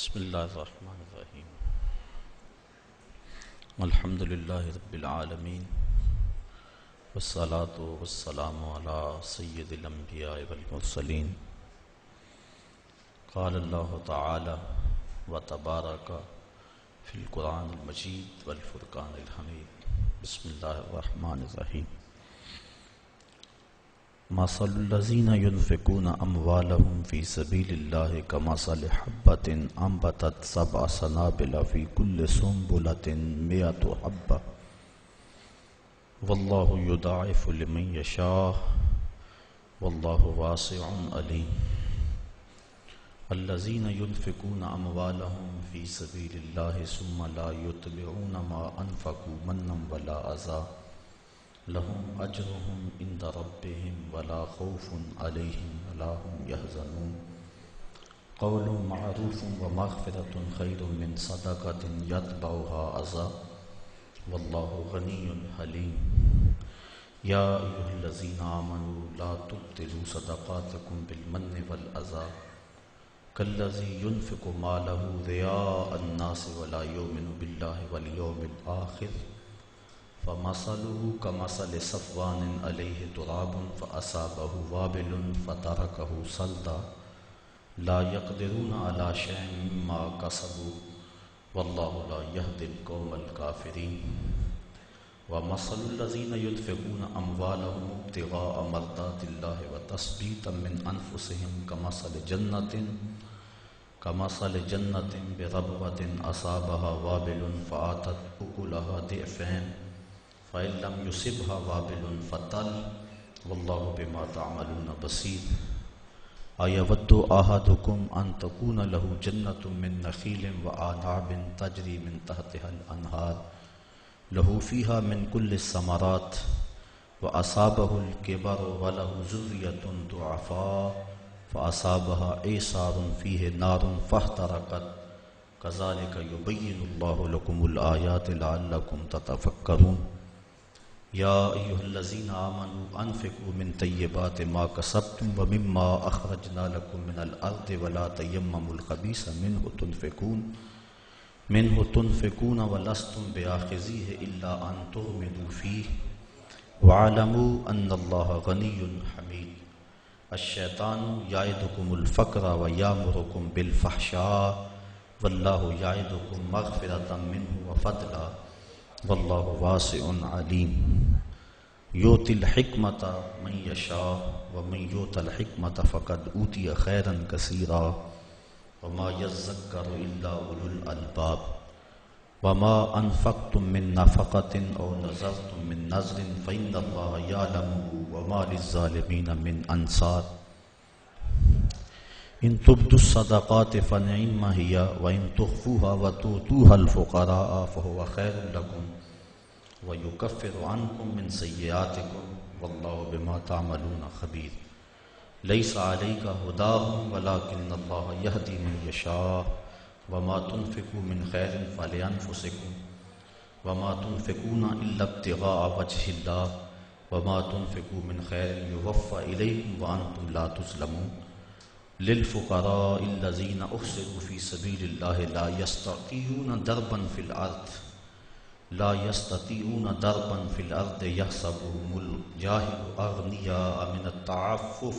بسم اللہ الرحمن الرحیم الحمد للہ رب العالمین والصلاة والسلام علی سید الانبیاء والمرسلین قال اللہ تعالی وتبارک فی القرآن المجید والفرقان الحمید بسم اللہ الرحمن الرحیم مثل الذین ينفقون اموالهم فی سبیل اللہ کمثل حبۃ انبتت سبع سنابل فی کل سنبلۃ مئۃ حبۃ واللہ یضاعف لمن یشاء واللہ واسع علیم الذین ينفقون اموالهم فی سبیل اللہ ثم لا یتبعون ما انفقوا منا ولا اذى لهم اجرهم عند ربهم ولا خوف عليهم ولا هم يحزنون قول معروف ومغفرة خير من صدقة يتبعها أذى والله غني حليم يا أيها الذين آمنوا لا تبطلوا صدقاتكم بالمن والأذى كالذي ينفق ماله رياء الناس ولا يؤمن بالله واليوم الآخر فمثله كمثل صفوان عليه تراب فأصابه وابل فتركه صلدا لا يقدرون على شيء مما كسبوا والله لا يهدي القوم الكافرين ومثل الذين ينفقون أموالهم ابتغاء مرضات الله وتثبيتا من أنفسهم كمثل جنة بربوة أصابها وابل فآتت أكلها ضعفين فإن لم يصبها وابل فطل والله بما تعملون بصير أيود أحدكم أن تكون له جنة من نخيل وأعناب تجري من تحتها الأنهار له فيها من كل الثمرات وأصابه الكبر وله ذرية ضعفاء فأصابها إعصار فيه نار فاحترقت كذلك يبين الله لكم الآيات لعلكم تتفكرون يا أيها الذين آمنوا أنفقوا من طيبات ما كسبتم ومما أخرجنا لكم من الأرض ولا تيمموا الخبيث منه تنفقون ولستم بآخذيه إلا أن تغمضوا فيه واعلموا أن الله غني حميد الشيطان يعدكم الفقر ويأمركم بالفحشاء والله يعدكم مغفرة منه وفضلا والله واسع عليم يؤتي الحكمة من يشاء ومن يؤت الحكمة فقد أوتي خيرا كثيرا وما يذكر إلا أولو الألباب وما أنفقتم من نفقة أو نذرتم من نذر فإن الله يعلمه وما للظالمين من أنصار إن تبدوا الصدقات فنعم هي وإن تخفوها وتؤتوها الفقراء فهو خير لكم ويكفر عنكم من سيئاتكم والله بما تعملون خبير ليس عليك هداهم ولكن الله يهدي من يشاء وما تنفقوا من خير فلأنفسكم وما تنفقون إلا ابتغاء وجه الله وما تنفقوا من خير يوفى إليكم وأنتم لا تظلمون للفقراء الذين أحصروا في سبيل الله لا يستطيعون ضربا في الأرض يحسبهم الجاهل أغنياء من التعفف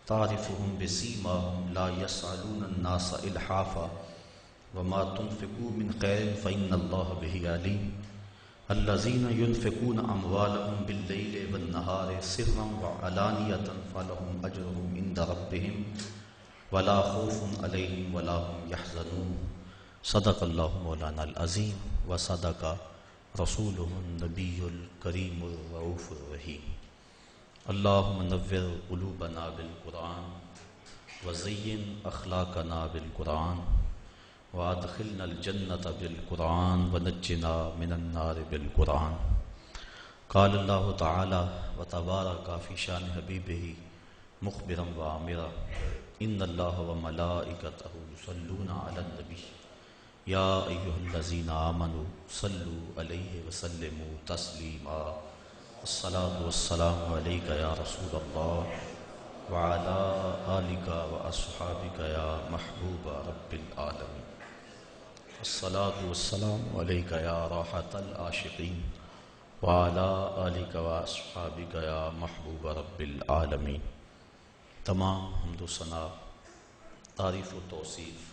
تعرفهم بسيماهم لا يسألون الناس إلحافا وما تنفقوا من خير فإن الله به عليم الذين ينفقون أموالهم بالليل والنهار سرا وعلانية فلهم أجرهم عند ربهم ولا خوف عليهم ولا هم يحزنون صدق الله مولانا العظيم وصدق رسوله النبي الكريم الرؤوف الرحيم اللهم نور قلوبنا بالقرآن وزين أخلاقنا بالقرآن وادخلنا الجنة بالقرآن ونجنا من النار بالقرآن قال الله تعالى وتبارك في شان حبيبه مخبرا وآمرا إن الله وملائكته يصلون على النبي يا أيها الذين آمنوا صلوا عليه وسلموا تسليما الصلاة والسلام عليك يا رسول الله وعلى آلك وأصحابك يا محبوب رب العالمين الصلاة والسلام عليك يا راحة العاشقين وعلى آلك وأصحابك يا محبوب رب العالمين۔ تمام حمد و ثنا، تعریف و توصیف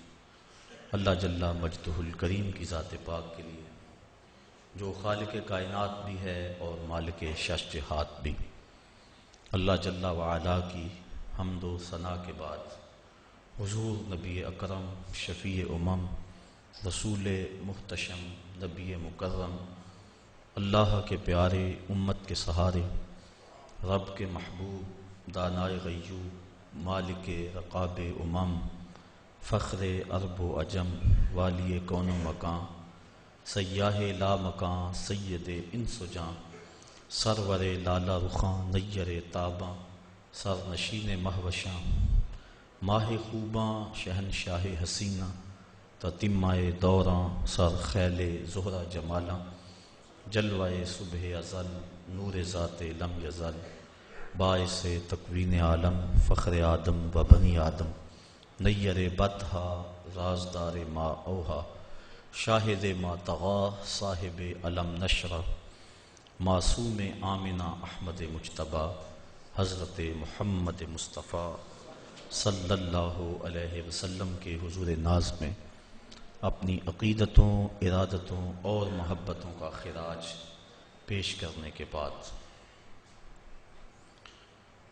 اللہ جل مجدہ الکریم کی ذات پاک کے لیے، جو خالق کائنات بھی ہے اور مالک شش جہات بھی۔ اللہ جل وعلا کی حمد و ثنا کے بعد حضور نبی اکرم شفیع امم رسول محتشم نبی مکرم اللہ کے پیارے امت کے سہارے رب کے محبوب دانائے غیوب مالک رقاب امم فخر عرب و عجم والی کون و مکان سیاہ لا مکان سید انس و جاں سرور لالا رخاں نیر تاباں سر نشین مہوشاں ماہ خوباں شہنشاہ حسینہ تتمائے دوراں سر خیل زہرہ جمالاں جلوائے صبح ازل نور ذات لم یزل باعث تکوین عالم فخر آدم و بنی آدم نیر بطحا رازدار ما اوہا شاہد ما طغا صاحب علم نشرہ معصوم آمنہ احمد مجتبیٰ حضرت محمد مصطفیٰ صلی اللہ علیہ وسلم کے حضور ناز میں اپنی عقیدتوں ارادتوں اور محبتوں کا خراج پیش کرنے کے بعد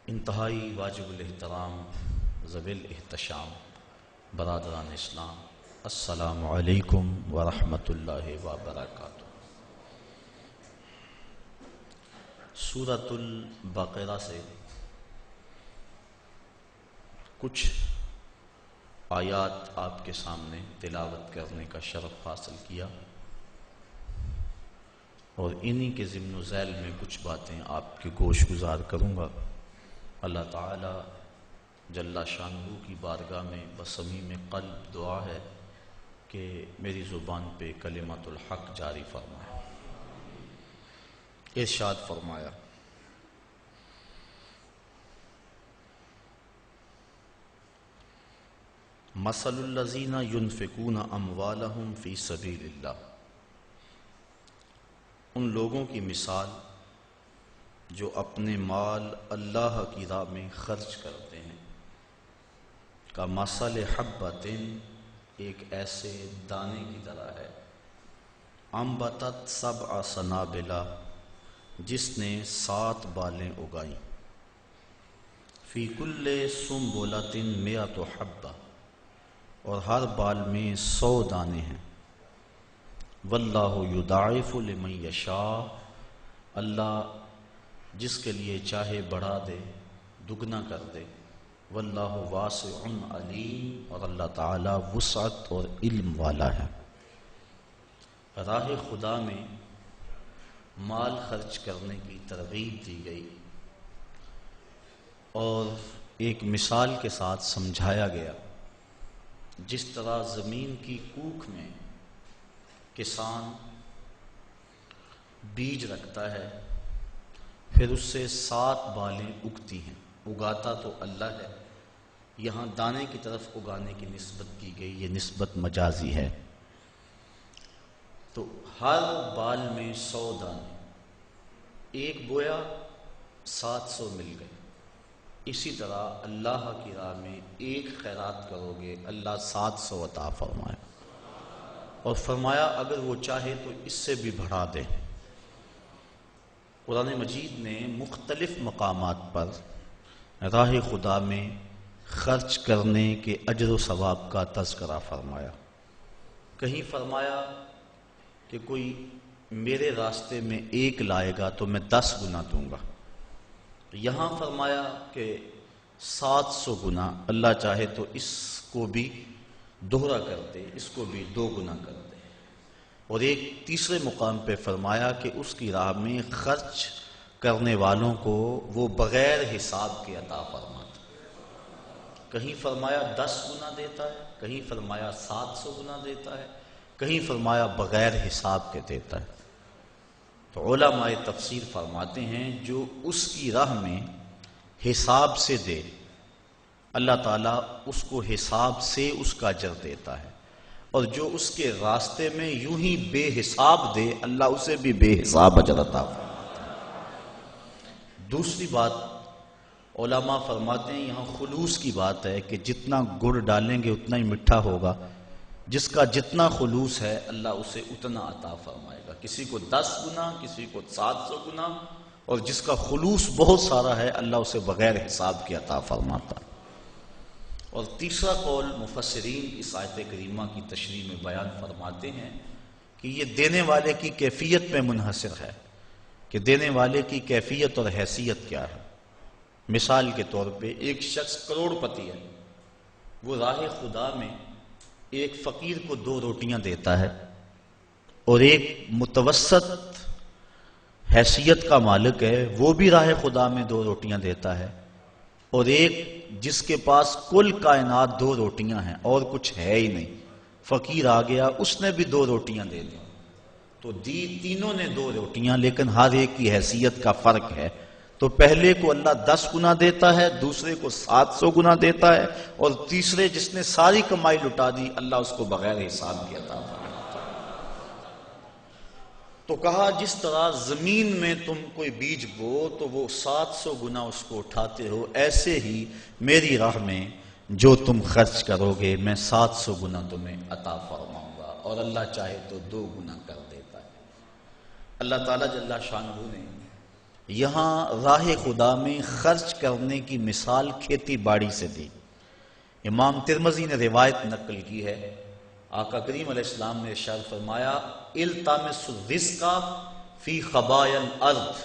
انتہائی واجب الاحترام ذوی الاحتشام برادران اسلام، السلام علیکم ورحمۃ اللہ وبرکاتہ۔ سورۃ البقرہ سے کچھ آیات آپ کے سامنے تلاوت کرنے کا شرف حاصل کیا اور انہی کے ضمن و ذیل میں کچھ باتیں آپ کے گوش گزار کروں گا۔ اللہ تعالی جل شانہ کی بارگاہ میں بصمیم قلب دعا ہے کہ میری زبان پہ کلمۃ الحق جاری فرمائے۔ ارشاد فرمایا، مثل الذین ینفقون اموالہم فی سبیل اللہ، ان لوگوں کی مثال جو اپنے مال اللہ کی راہ میں خرچ کرتے ہیں، کا مثل حبۃ، ایک ایسے دانے کی طرح ہے، انبتت سبع سنابل، جس نے 7 بالیں اگائیں، فی کل سنبلۃ مئۃ حبۃ، اور ہر بال میں 100 دانے ہیں، واللہ یضاعف لمن یشاء، اللہ جس کے لیے چاہے بڑھا دے دگنا کر دے، واللہ واسع علیم، اور اللہ تعالی وسعت اور علم والا ہے۔ راہ خدا میں مال خرچ کرنے کی ترغیب دی گئی اور ایک مثال کے ساتھ سمجھایا گیا، جس طرح زمین کی کوکھ میں کسان بیج رکھتا ہے، پھر اس سے 7 بالیں اگتی ہیں، اگاتا تو اللہ ہے، یہاں دانے کی طرف اگانے کی نسبت کی گئی، یہ نسبت مجازی ہے، تو ہر بال میں 100 دانے، ایک بویا 700 مل گئے۔ اسی طرح اللہ کی راہ میں ایک خیرات کرو گے، اللہ 700 عطا فرمائے، اور فرمایا اگر وہ چاہے تو اس سے بھی بڑھا دے۔ قرآن مجید نے مختلف مقامات پر راہ خدا میں خرچ کرنے کے اجر و ثواب کا تذکرہ فرمایا۔ کہیں فرمایا کہ کوئی میرے راستے میں 1 لائے گا تو میں 10 گنا دوں گا، یہاں فرمایا کہ 700 گنا، اللہ چاہے تو اس کو بھی دوہرا کر دے، اس کو بھی 2 گنا کر دے، اور ایک تیسرے مقام پہ فرمایا کہ اس کی راہ میں خرچ کرنے والوں کو وہ بغیر حساب کے عطا فرماتا، کہیں فرمایا 10 گنا دیتا ہے، کہیں فرمایا 700 گنا دیتا ہے، کہیں فرمایا بغیر حساب کے دیتا ہے۔ تو علماء تفسیر فرماتے ہیں جو اس کی راہ میں حساب سے دے اللہ تعالیٰ اس کو حساب سے اس کا اجر دیتا ہے، اور جو اس کے راستے میں یوں ہی بے حساب دے اللہ اسے بھی بے حساب اجر عطا فرماتا ہے۔ دوسری بات علماء فرماتے ہیں یہاں خلوص کی بات ہے کہ جتنا گڑ ڈالیں گے اتنا ہی میٹھا ہوگا، جس کا جتنا خلوص ہے اللہ اسے اتنا عطا فرمائے گا، کسی کو 10 گنا، کسی کو 700 گنا، اور جس کا خلوص بہت سارا ہے اللہ اسے بغیر حساب کے عطا فرماتا ہے۔ اور تیسرا قول مفسرین اس آیت کریمہ کی تشریح میں بیان فرماتے ہیں کہ یہ دینے والے کی کیفیت میں منحصر ہے کہ دینے والے کی کیفیت اور حیثیت کیا ہے۔ مثال کے طور پہ ایک شخص کروڑ پتی ہے، وہ راہ خدا میں ایک فقیر کو 2 روٹیاں دیتا ہے، اور ایک متوسط حیثیت کا مالک ہے وہ بھی راہ خدا میں 2 روٹیاں دیتا ہے، اور ایک جس کے پاس کل کائنات 2 روٹیاں ہیں اور کچھ ہے ہی نہیں، فقیر آ گیا اس نے بھی 2 روٹیاں دے دی، تو تینوں نے 2 روٹیاں، لیکن ہر ایک کی حیثیت کا فرق ہے۔ تو پہلے کو اللہ 10 گنا دیتا ہے، دوسرے کو 700 گنا دیتا ہے، اور تیسرے جس نے ساری کمائی لٹا دی اللہ اس کو بغیر حساب کے عطا فرماتا ہے۔ تو کہا جس طرح زمین میں تم کوئی بیج بو تو وہ 700 گنا اس کو اٹھاتے ہو، ایسے ہی میری راہ میں جو تم خرچ کرو گے میں 700 گنا تمہیں عطا فرماؤں گا، اور اللہ چاہے تو 2 گنا کر دیتا ہے۔ اللہ تعالیٰ جل شانہ نے یہاں راہ خدا میں خرچ کرنے کی مثال کھیتی باڑی سے دی۔ امام ترمذی نے روایت نقل کی ہے، آقا کریم علیہ السلام نے ارشاد فرمایا التمس الرزق فی خبایا الارض،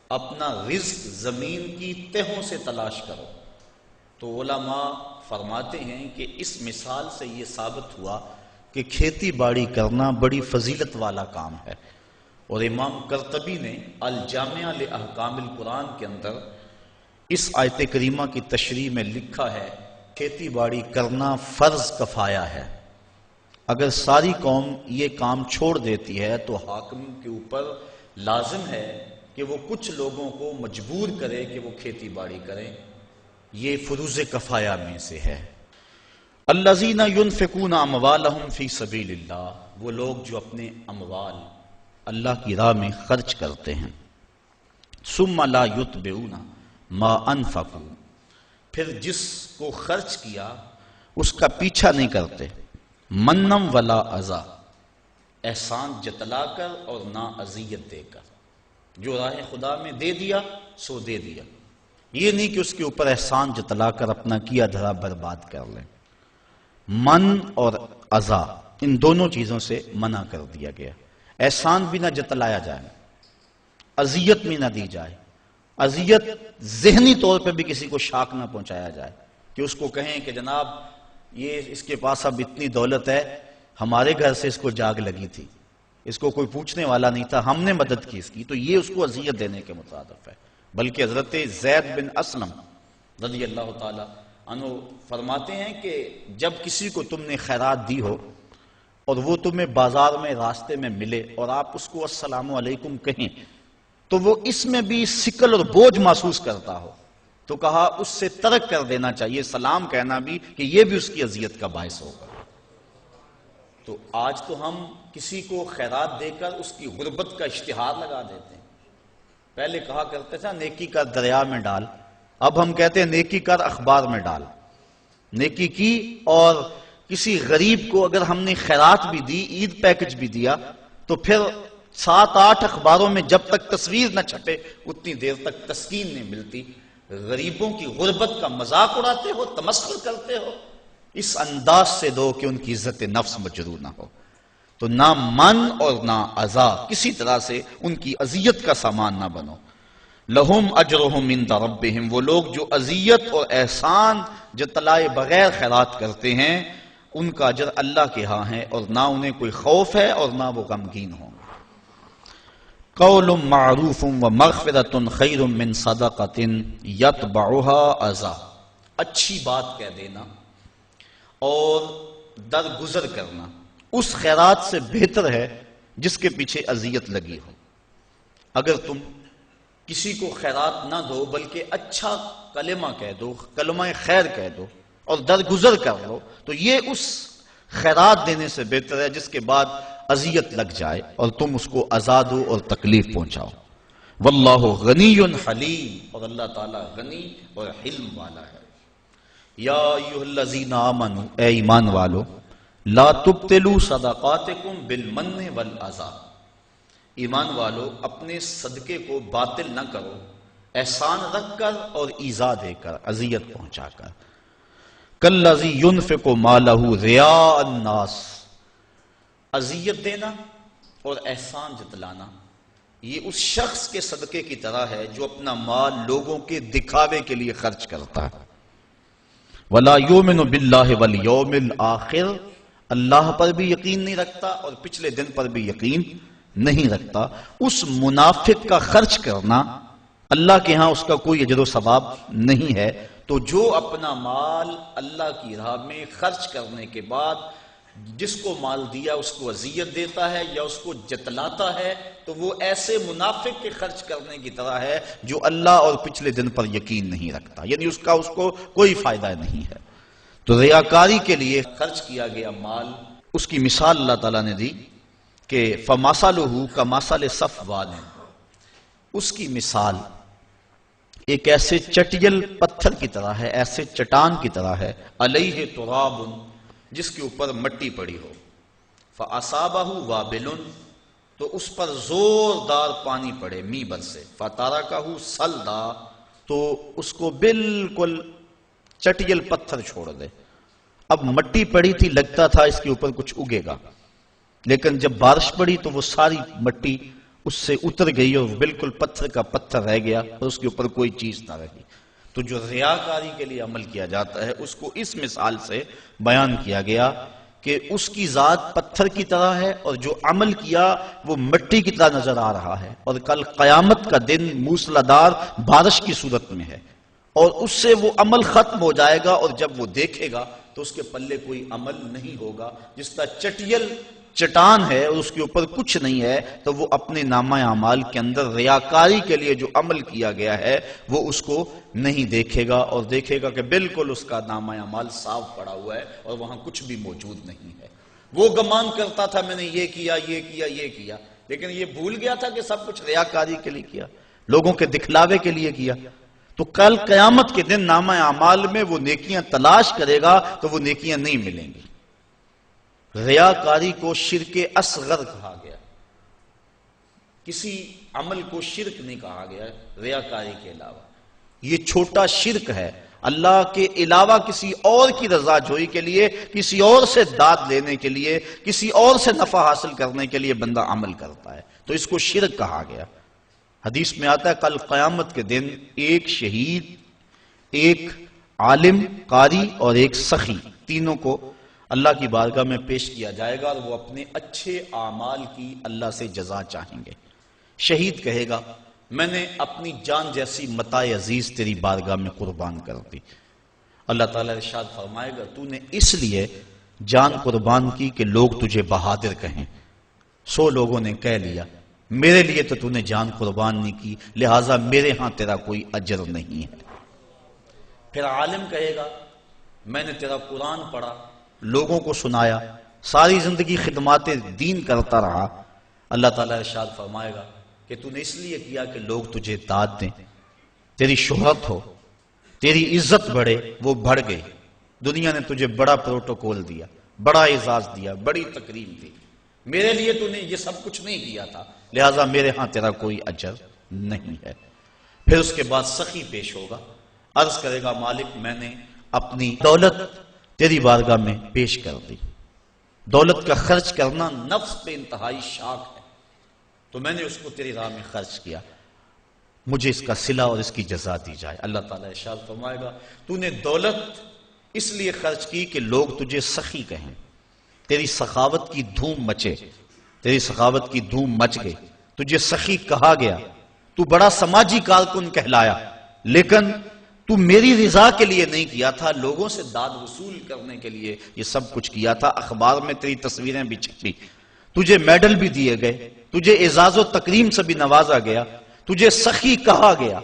اپنا رزق زمین کی تہوں سے تلاش کرو۔ تو علماء فرماتے ہیں کہ اس مثال سے یہ ثابت ہوا کہ کھیتی باڑی کرنا بڑی فضیلت والا کام ہے، اور امام قرطبی نے الجامع لاحکام القرآن کے اندر اس آیت کریمہ کی تشریح میں لکھا ہے کھیتی باڑی کرنا فرض کفایہ ہے، اگر ساری قوم یہ کام چھوڑ دیتی ہے تو حاکم کے اوپر لازم ہے کہ وہ کچھ لوگوں کو مجبور کرے کہ وہ کھیتی باڑی کریں، یہ فروض کفایہ میں سے ہے۔ الذین ینفقون اموالہم فی سبیل اللہ، وہ لوگ جو اپنے اموال اللہ کی راہ میں خرچ کرتے ہیں، ثم لا یتبعون ما انفقوا، پھر جس کو خرچ کیا اس کا پیچھا نہیں کرتے، منم ولا اذا، احسان جتلا کر اور نہ اذیت دے کر، جو راہ خدا میں دے دیا سو دے دیا، یہ نہیں کہ اس کے اوپر احسان جتلا کر اپنا کیا دھرا برباد کر لیں۔ من اور اذا ان دونوں چیزوں سے منع کر دیا گیا، احسان بھی نہ جتلایا جائے، اذیت بھی نہ دی جائے، اذیت ذہنی طور پہ بھی کسی کو شاک نہ پہنچایا جائے کہ اس کو کہیں کہ جناب یہ اس کے پاس اب اتنی دولت ہے، ہمارے گھر سے اس کو جاگ لگی تھی، اس کو کوئی پوچھنے والا نہیں تھا، ہم نے مدد کی اس کی، تو یہ اس کو اذیت دینے کے مترادف ہے۔ بلکہ حضرت زید بن اسلم رضی اللہ تعالی عنہ فرماتے ہیں کہ جب کسی کو تم نے خیرات دی ہو اور وہ تمہیں بازار میں راستے میں ملے اور آپ اس کو السلام علیکم کہیں تو وہ اس میں بھی ثقل اور بوجھ محسوس کرتا ہو تو کہا اس سے ترک کر دینا چاہیے سلام کہنا بھی، کہ یہ بھی اس کی اذیت کا باعث ہوگا۔ تو آج تو ہم کسی کو خیرات دے کر اس کی غربت کا اشتہار لگا دیتے ہیں، پہلے کہا کرتے تھا نیکی کر دریا میں ڈال، اب ہم کہتے ہیں نیکی کر اخبار میں ڈال۔ نیکی کی اور کسی غریب کو اگر ہم نے خیرات بھی دی، عید پیکج بھی دیا، تو پھر 7-8 اخباروں میں جب تک تصویر نہ چھپے اتنی دیر تک تسکین نہیں ملتی۔ غریبوں کی غربت کا مذاق اڑاتے ہو، تمسخر کرتے ہو، اس انداز سے دو کہ ان کی عزت نفس مجروح نہ ہو۔ تو نہ من اور نہ اذا، کسی طرح سے ان کی اذیت کا سامان نہ بنو۔ لہم اجرہم عند ربہم، وہ لوگ جو اذیت اور احسان جتلائے بغیر خیرات کرتے ہیں ان کا اجر اللہ کے ہاں ہے، اور نہ انہیں کوئی خوف ہے اور نہ وہ غمگین ہوں۔ قول معروف ومغفرۃ خیر من صدقۃ یتبعها اذی، اچھی بات کہہ دینا اور درگزر کرنا اس خیرات سے بہتر ہے جس کے پیچھے اذیت لگی ہو۔ اگر تم کسی کو خیرات نہ دو بلکہ اچھا کلمہ کہہ دو، کلمہ خیر کہہ دو اور درگزر کر لو، تو یہ اس خیرات دینے سے بہتر ہے جس کے بعد اذیت لگ جائے اور تم اس کو اذا دو اور تکلیف پہنچاؤ۔ واللہ غنی حلیم، اور اللہ تعالیٰ غنی اور حلم والا ہے۔ یا ایھا الذین آمنوا، اے ایمان والو، لا تبطلوا صدقاتکم بالمن والاذی، ایمان والو اپنے صدقے کو باطل نہ کرو احسان رکھ کر اور ایذا دے کر، اذیت پہنچا کر۔ کالذی ینفق مالہ رئاء الناس، اذیت دینا اور احسان جتلانا یہ اس شخص کے صدقے کی طرح ہے جو اپنا مال لوگوں کے دکھاوے کے لیے خرچ کرتا ہے۔ وَلَا يُؤْمِنُ بِاللَّهِ وَالْيَوْمِ الْآخِرِ، اللہ پر بھی یقین نہیں رکھتا اور پچھلے دن پر بھی یقین نہیں رکھتا۔ اس منافق کا خرچ کرنا اللہ کے ہاں اس کا کوئی اجر و ثواب نہیں ہے۔ تو جو اپنا مال اللہ کی راہ میں خرچ کرنے کے بعد جس کو مال دیا اس کو اذیت دیتا ہے یا اس کو جتلاتا ہے، تو وہ ایسے منافق کے خرچ کرنے کی طرح ہے جو اللہ اور پچھلے دن پر یقین نہیں رکھتا، یعنی اس کو کوئی فائدہ نہیں ہے۔ تو ریاکاری کے لیے خرچ کیا گیا مال، اس کی مثال اللہ تعالیٰ نے دی کہ فَمَثَلُهُ كَمَثَلِ صَفْوَانٍ، اس کی مثال ایک ایسے چٹیل پتھر کی طرح ہے، ایسے چٹان کی طرح ہے، علیہ تراب، جس کے اوپر مٹی پڑی ہو، فَأَصَابَهُ وَابِلٌ، تو اس پر زوردار پانی پڑے، می برسے، فَتَرَكَهُ صَلْدًا، تو اس کو بالکل چٹیل پتھر چھوڑ دے۔ اب مٹی پڑی تھی، لگتا تھا اس کے اوپر کچھ اگے گا، لیکن جب بارش پڑی تو وہ ساری مٹی اس سے اتر گئی اور بالکل پتھر کا پتھر رہ گیا اور اس کے اوپر کوئی چیز نہ رہی۔ تو جو ریاکاری کے لیے عمل کیا جاتا ہے اس کو اس مثال سے بیان کیا گیا کہ اس کی ذات پتھر کی طرح ہے اور جو عمل کیا وہ مٹی کی طرح نظر آ رہا ہے، اور کل قیامت کا دن موسلادھار بارش کی صورت میں ہے، اور اس سے وہ عمل ختم ہو جائے گا، اور جب وہ دیکھے گا تو اس کے پلے کوئی عمل نہیں ہوگا۔ جس طرح چٹیل چٹان ہے اور اس کے اوپر کچھ نہیں ہے، تو وہ اپنے نامہ اعمال کے اندر ریاکاری کے لیے جو عمل کیا گیا ہے وہ اس کو نہیں دیکھے گا، اور دیکھے گا کہ بالکل اس کا نامہ اعمال صاف پڑا ہوا ہے اور وہاں کچھ بھی موجود نہیں ہے۔ وہ گمان کرتا تھا میں نے یہ کیا یہ کیا یہ کیا، لیکن یہ بھول گیا تھا کہ سب کچھ ریاکاری کے لیے کیا، لوگوں کے دکھلاوے کے لیے کیا۔ تو کل قیامت کے دن نامہ اعمال میں وہ نیکیاں تلاش کرے گا تو وہ نیکیاں نہیں ملیں گی۔ ریاکاری کو شرک اصغر کہا گیا، کسی عمل کو شرک نہیں کہا گیا ریاکاری کے علاوہ، یہ چھوٹا شرک ہے۔ اللہ کے علاوہ کسی اور کی رضا جوئی کے لیے، کسی اور سے داد لینے کے لیے، کسی اور سے نفع حاصل کرنے کے لیے بندہ عمل کرتا ہے، تو اس کو شرک کہا گیا۔ حدیث میں آتا ہے کل قیامت کے دن ایک شہید، ایک عالم قاری اور ایک سخی، تینوں کو اللہ کی بارگاہ میں پیش کیا جائے گا اور وہ اپنے اچھے اعمال کی اللہ سے جزا چاہیں گے۔ شہید کہے گا میں نے اپنی جان جیسی متاع عزیز تیری بارگاہ میں قربان کر دی۔ اللہ تعالیٰ ارشاد فرمائے گا تو نے اس لیے جان قربان کی کہ لوگ تجھے بہادر کہیں، 100 لوگوں نے کہہ لیا میرے لیے تو نے جان قربان نہیں کی، لہٰذا میرے ہاں تیرا کوئی اجر نہیں ہے۔ پھر عالم کہے گا میں نے تیرا قرآن پڑھا، لوگوں کو سنایا، ساری زندگی خدمات دین کرتا رہا، اللہ تعالیٰ ارشاد فرمائے گا کہ تو نے اس لیے کیا کہ لوگ تجھے داد دیں، تیری شہرت ہو، تیری عزت بڑھے، وہ بڑھ گئی۔ دنیا نے تجھے بڑا پروٹوکول دیا، بڑا اعزاز دیا، بڑی تکریم دی، میرے لیے تو نے یہ سب کچھ نہیں کیا تھا، لہٰذا میرے ہاں تیرا کوئی اجر نہیں ہے۔ پھر اس کے بعد سخی پیش ہوگا، عرض کرے گا مالک میں نے اپنی دولت تیری بارگاہ میں پیش کر دی، دولت کا خرچ کرنا نفس پہ انتہائی شاق ہے، تو میں نے اس کو تیری راہ میں خرچ کیا، مجھے اس کا صلہ اور اس کی جزا دی جائے۔ اللہ تعالیٰ ارشاد فرمائے گا تو نے دولت اس لیے خرچ کی کہ لوگ تجھے سخی کہیں، تیری سخاوت کی دھوم مچے، تیری سخاوت کی دھوم مچ گئی، تجھے سخی کہا گیا، تو بڑا سماجی کارکن کہلایا، لیکن تو میری رضا کے لیے نہیں کیا تھا، لوگوں سے داد وصول کرنے کے لیے یہ سب کچھ کیا تھا، اخبار میں تیری تصویریں بھی چھپی، تجھے میڈل بھی دیے گئے، تجھے اعزاز و تکریم سے بھی نوازا گیا، تجھے سخی کہا گیا،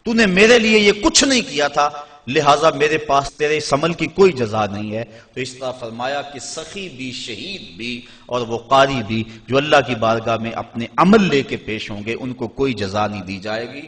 تو نے میرے لیے یہ کچھ نہیں کیا تھا، لہٰذا میرے پاس تیرے اس عمل کی کوئی جزا نہیں ہے۔ تو اس طرح فرمایا کہ سخی بھی، شہید بھی اور وہ قاری بھی جو اللہ کی بارگاہ میں اپنے عمل لے کے پیش ہوں گے، ان کو کوئی جزا نہیں دی جائے گی۔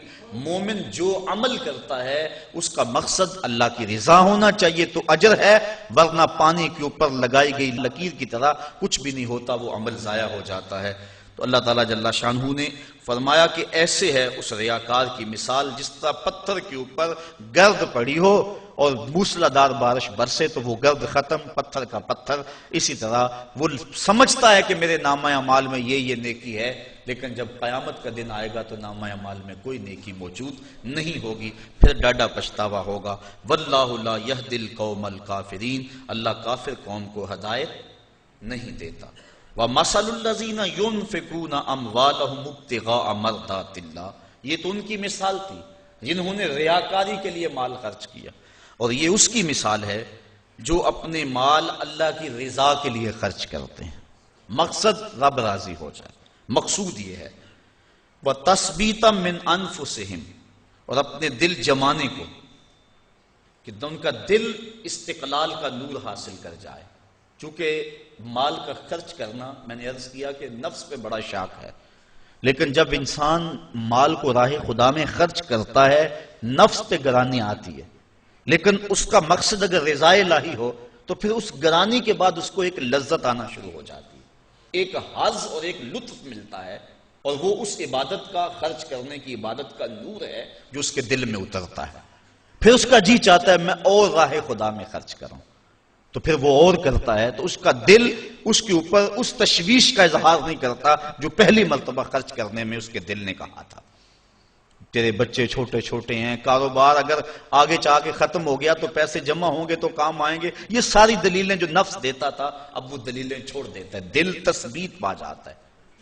مومن جو عمل کرتا ہے اس کا مقصد اللہ کی رضا ہونا چاہیے تو اجر ہے، ورنہ پانی کے اوپر لگائی گئی لکیر کی طرح کچھ بھی نہیں ہوتا، وہ عمل ضائع ہو جاتا ہے۔ تو اللہ تعالیٰ جل شانہ نے فرمایا کہ ایسے ہے اس ریاکار کی مثال جس طرح پتھر کے اوپر گرد پڑی ہو اور موسلادھار بارش برسے تو وہ گرد ختم، پتھر کا پتھر۔ اسی طرح وہ سمجھتا ہے کہ میرے نامہ اعمال میں یہ نیکی ہے، لیکن جب قیامت کا دن آئے گا تو نامہ اعمال میں کوئی نیکی موجود نہیں ہوگی، پھر ڈاڈا پچھتاوا ہوگا۔ واللہ لا یہدی القوم الکافرین، اللہ کافر قوم کو ہدایت نہیں دیتا۔ وَمَثَلُ الَّذِينَ يُنْفِقُونَ أَمْوَالَهُمُ ابْتِغَاءَ مَرْضَاتِ اللَّهِ، یہ تو ان کی مثال تھی جنہوں نے ریاکاری کے لیے مال خرچ کیا، اور یہ اس کی مثال ہے جو اپنے مال اللہ کی رضا کے لیے خرچ کرتے ہیں، مقصد رب راضی ہو جائے، مقصود یہ ہے۔ وَتَثْبِيتًا مِّنْ أَنفُسِهِمْ، اور اپنے دل جمانے کو کہ ان کا دل استقلال کا نور حاصل کر جائے، چونکہ مال کا خرچ کرنا میں نے عرض کیا کہ نفس پہ بڑا شاق ہے، لیکن جب انسان مال کو راہ خدا میں خرچ کرتا ہے نفس پہ گرانی آتی ہے، لیکن اس کا مقصد اگر رضا الہی ہو تو پھر اس گرانی کے بعد اس کو ایک لذت آنا شروع ہو جاتی ہے، ایک حظ اور ایک لطف ملتا ہے، اور وہ اس عبادت کا، خرچ کرنے کی عبادت کا نور ہے جو اس کے دل میں اترتا ہے۔ پھر اس کا جی چاہتا ہے میں اور راہ خدا میں خرچ کروں، تو پھر وہ اور کرتا ہے، تو اس کا دل اس کے اوپر اس تشویش کا اظہار نہیں کرتا جو پہلی مرتبہ خرچ کرنے میں اس کے دل نے کہا تھا۔ تیرے بچے چھوٹے چھوٹے ہیں، کاروبار اگر آگے چاہ کے ختم ہو گیا تو پیسے جمع ہوں گے تو کام آئیں گے، یہ ساری دلیلیں جو نفس دیتا تھا اب وہ دلیلیں چھوڑ دیتا ہے، دل تثبیت پا جاتا ہے،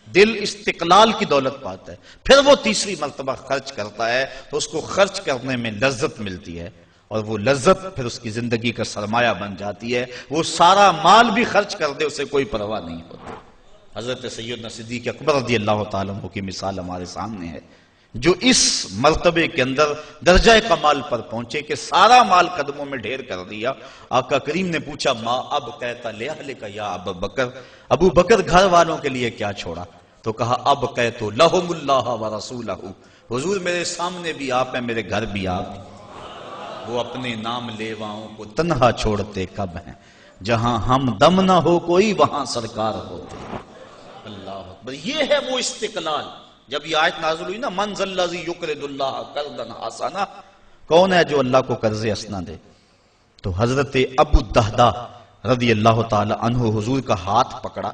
دل استقلال کی دولت پاتا ہے، پھر وہ تیسری مرتبہ خرچ کرتا ہے تو اس کو خرچ کرنے میں لذت ملتی ہے، اور وہ لذت پھر اس کی زندگی کا سرمایہ بن جاتی ہے، وہ سارا مال بھی خرچ کر دے اسے کوئی پرواہ نہیں ہوتی۔ حضرت سیدنا صدیق اکبر رضی اللہ تعالیٰ عنہ کی مثال ہمارے سامنے ہے، جو اس مرتبے کے اندر درجہ کمال پر پہنچے کہ سارا مال قدموں میں ڈھیر کر دیا۔ آقا کریم نے پوچھا ما اب کہتا لأہلک یا ابو بکر، ابو بکر گھر والوں کے لیے کیا چھوڑا؟ تو کہا اب کہتو لہم اللہ ورسولہ، حضور میرے سامنے بھی آپ ہیں، میرے گھر بھی آپ ہیں۔ وہ اپنے نام لیواؤں کو تنہا چھوڑتے کب ہیں، جہاں ہم دم نہ ہو کوئی وہاں سرکار ہوتے۔ اللہ اکبر، یہ ہے وہ استقلال۔ جب یہ آیت نازل ہوئی نا من ذا الذی یقرض اللہ قرضا حسنا، کون ہے جو اللہ کو قرض حسنا دے؟ تو حضرت ابو الدہداء رضی اللہ تعالی عنہ حضور کا ہاتھ پکڑا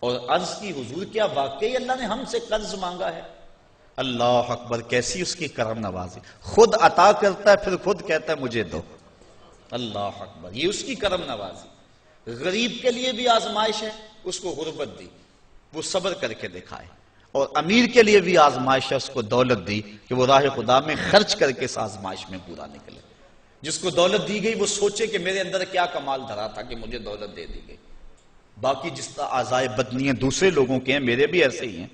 اور عرض کی حضور کیا واقعی اللہ نے ہم سے قرض مانگا ہے؟ اللہ اکبر، کیسی اس کی کرم نوازی، خود عطا کرتا ہے پھر خود کہتا ہے مجھے دو۔ اللہ اکبر، یہ اس کی کرم نوازی۔ غریب کے لیے بھی آزمائش ہے، اس کو غربت دی، وہ صبر کر کے دکھائے، اور امیر کے لیے بھی آزمائش ہے، اس کو دولت دی کہ وہ راہ خدا میں خرچ کر کے اس آزمائش میں پورا نکلے۔ جس کو دولت دی گئی وہ سوچے کہ میرے اندر کیا کمال دھرا تھا کہ مجھے دولت دے دی گئی۔ باقی جس طرح اعضائے بدنی ہیں دوسرے لوگوں کے ہیں، میرے بھی ایسے ہی ہیں،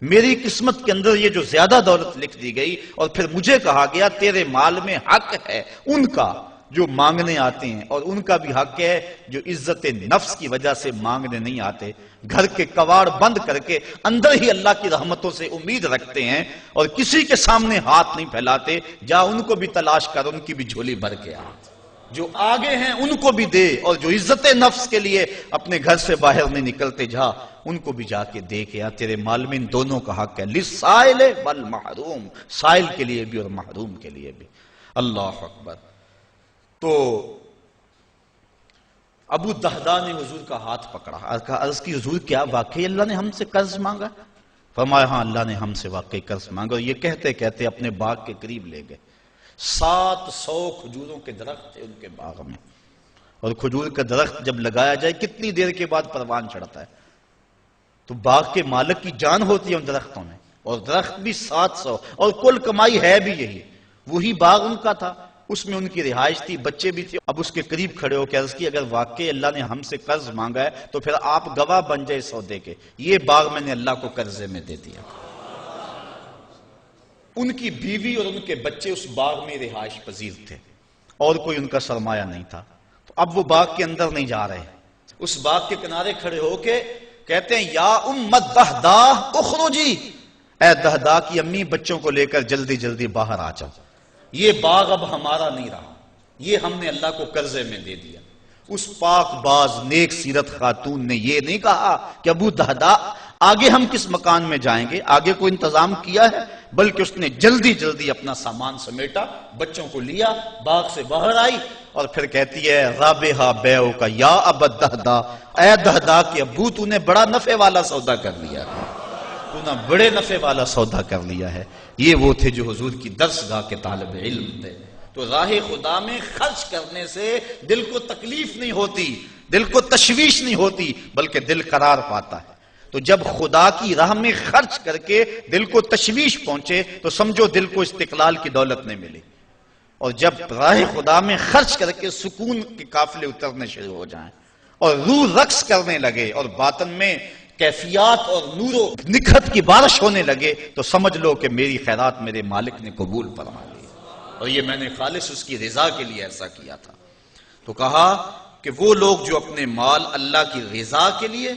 میری قسمت کے اندر یہ جو زیادہ دولت لکھ دی گئی، اور پھر مجھے کہا گیا تیرے مال میں حق ہے ان کا جو مانگنے آتے ہیں، اور ان کا بھی حق ہے جو عزت نفس کی وجہ سے مانگنے نہیں آتے، گھر کے کواڑ بند کر کے اندر ہی اللہ کی رحمتوں سے امید رکھتے ہیں اور کسی کے سامنے ہاتھ نہیں پھیلاتے، جا ان کو بھی تلاش کر، ان کی بھی جھولی بھر کے آ، جو آگے ہیں ان کو بھی دے، اور جو عزت نفس کے لیے اپنے گھر سے باہر نہیں نکلتے جا ان کو بھی جا کے دے کے آ، تیرے مال میں ان دونوں کا حق ہے، للسائل والمحروم، سائل کے لیے بھی اور محروم کے لیے بھی۔ اللہ اکبر۔ تو ابو دہداء نے حضور کا ہاتھ پکڑا، عرض کی حضور کیا واقعی اللہ نے ہم سے قرض مانگا؟ فرمایا ہاں اللہ نے ہم سے واقعی قرض مانگا، اور یہ کہتے کہتے اپنے باغ کے قریب لے گئے۔ 700 کھجوروں کے درخت تھے ان کے باغ میں، اور کھجور کا درخت جب لگایا جائے کتنی دیر کے بعد پروان چڑھتا ہے، تو باغ کے مالک کی جان ہوتی ہے ان درختوں میں، اور درخت بھی 700، اور کل کمائی ہے بھی یہی، وہی باغ ان کا تھا، اس میں ان کی رہائش تھی، بچے بھی تھے۔ اب اس کے قریب کھڑے ہو کے عرض کی اگر واقعی اللہ نے ہم سے قرض مانگا ہے تو پھر آپ گواہ بن جائے سودے کے، یہ باغ میں نے اللہ کو قرضے میں دے دیا۔ ان کی بیوی اور ان کے بچے اس باغ میں رہائش پذیر تھے اور کوئی ان کا سرمایہ نہیں تھا، تو اب وہ باغ کے اندر نہیں جا رہے، اس باغ کے کنارے کھڑے ہو کے کہتے ہیں یا ام الدہدا اخرجی، اے دہدا کی امی بچوں کو لے کر جلدی جلدی باہر آ جاؤ، یہ باغ اب ہمارا نہیں رہا، یہ ہم نے اللہ کو قرضے میں دے دیا۔ اس پاک باز نیک سیرت خاتون نے یہ نہیں کہا کہ ابو دہدا آگے ہم کس مکان میں جائیں گے، آگے کوئی انتظام کیا ہے، بلکہ اس نے جلدی جلدی اپنا سامان سمیٹا، بچوں کو لیا، باغ سے باہر آئی اور پھر کہتی ہے رابحہ بیعو کا یا ابا دہدا، اے دہدا کہ ابو تو نے بڑا نفع والا سودا کر لیا، تو نے بڑے نفع والا سودا کر لیا ہے۔ یہ وہ تھے جو حضور کی درسگاہ کے طالب علم تھے۔ تو راہ خدا میں خرچ کرنے سے دل کو تکلیف نہیں ہوتی، دل کو تشویش نہیں ہوتی، بلکہ دل قرار پاتا ہے۔ تو جب خدا کی راہ میں خرچ کر کے دل کو تشویش پہنچے تو سمجھو دل کو استقلال کی دولت نہیں ملی، اور جب راہ خدا میں خرچ کر کے سکون کے قافلے اترنے شروع ہو جائیں اور روح رقص کرنے لگے اور باطن میں کیفیات اور نور و نکھت کی بارش ہونے لگے تو سمجھ لو کہ میری خیرات میرے مالک نے قبول فرما لی، اور یہ میں نے خالص اس کی رضا کے لیے ایسا کیا تھا۔ تو کہا کہ وہ لوگ جو اپنے مال اللہ کی رضا کے لیے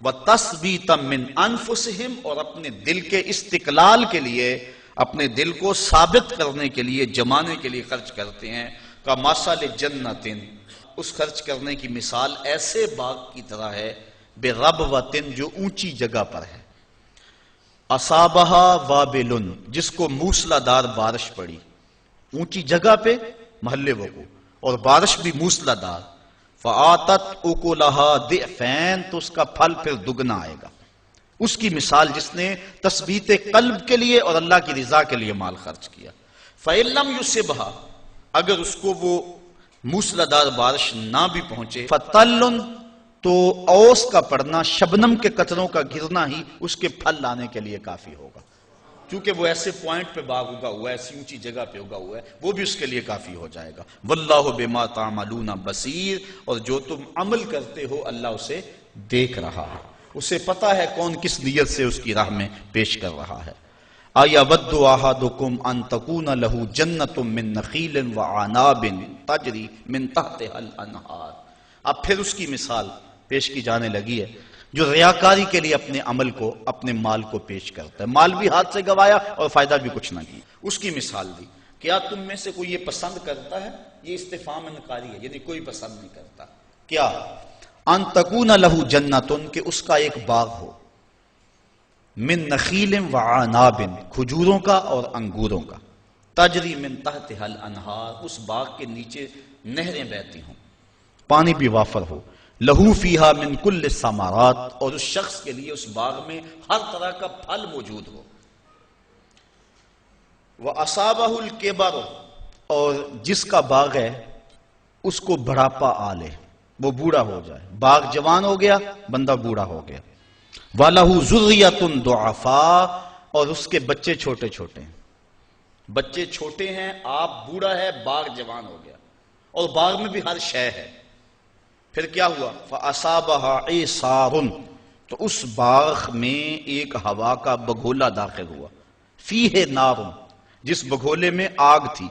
وَتَثْبِيتًا مِّنْ أَنفُسِهِمْ، اور اپنے دل کے استقلال کے لیے، اپنے دل کو ثابت کرنے کے لیے، جمانے کے لیے خرچ کرتے ہیں، کَمَثَلِ جَنَّةٍ، اس خرچ کرنے کی مثال ایسے باغ کی طرح ہے بِرَبْوَةٍ، جو اونچی جگہ پر ہے، أَصَابَهَا وَابِلٌ، جس کو موسلا دار بارش پڑی، اونچی جگہ پہ محلے وقوع اور بارش بھی موسلا دار، فَآتَتْ أُكُلَهَا ضِعْفَيْنِ، تو اس کا پھل پھر دگنا آئے گا۔ اس کی مثال جس نے تثبیت قلب کے لیے اور اللہ کی رضا کے لیے مال خرچ کیا۔ فَإِن لَّمْ يُصِبْهَا، اگر اس کو وہ موسلادار بارش نہ بھی پہنچے، فَطَلٌ، تو اوس کا پڑنا، شبنم کے قطروں کا گرنا ہی اس کے پھل لانے کے لیے کافی ہوگا، کیونکہ وہ ایسے پوائنٹ پہ باغ اگا ہوا ہے، ایسی اونچی جگہ پہ اگا ہوا ہے، وہ بھی اس کے لیے کافی ہو جائے گا۔ واللہ بما تعملون بصیر، اور جو تم عمل کرتے ہو اللہ اسے دیکھ رہا ہے، اسے پتا ہے کون کس نیت سے اس کی راہ میں پیش کر رہا ہے۔ اَیَوَدُّ أَحَدُکُمْ أَن تَکُونَ لَهُ جَنَّةٌ مِّن نَخِیلٍ وَأَعْنَابٍ تَجْرِی مِن تَحْتِہَا الْأَنْہَارُ، اب پھر اس کی مثال پیش کی جانے لگی ہے جو ریاکاری کے لیے اپنے عمل کو، اپنے مال کو پیش کرتا ہے، مال بھی ہاتھ سے گوایا اور فائدہ بھی کچھ نہ کیا۔ اس کی مثال دی، کیا تم میں سے کوئی یہ پسند کرتا ہے؟ یہ استفہام انکاری ہے، یعنی کوئی پسند نہیں کرتا۔ کیا؟ ان تکون لہ جنتن، کہ اس کا ایک باغ ہو، من نخیل وعناب، کھجوروں کا اور انگوروں کا، تجری من تحتها الانہار، اس باغ کے نیچے نہریں بہتی ہوں، پانی بھی وافر ہو، لہو فیہا من کل الثمرات، اور اس شخص کے لیے اس باغ میں ہر طرح کا پھل موجود ہو، وَأَصَابَهُ الْكِبَرُ، اور جس کا باغ ہے اس کو بڑھاپا آ لے، وہ بوڑھا ہو جائے، باغ جوان ہو گیا، بندہ بوڑھا ہو گیا، وَلَهُ ذُرِّيَّةٌ ضُعَفَاء، اور اس کے بچے چھوٹے چھوٹے ہیں، بچے چھوٹے ہیں، آپ بوڑھا ہے، باغ جوان ہو گیا، اور باغ میں بھی ہر شے ہے، پھر کیا ہوا؟ فَأَصَابَهَا عِصَارٌ، تو اس باغ میں ایک ہوا کا بگھولا داخل ہوا، فیہ نار، جس بگھولے میں آگ تھی،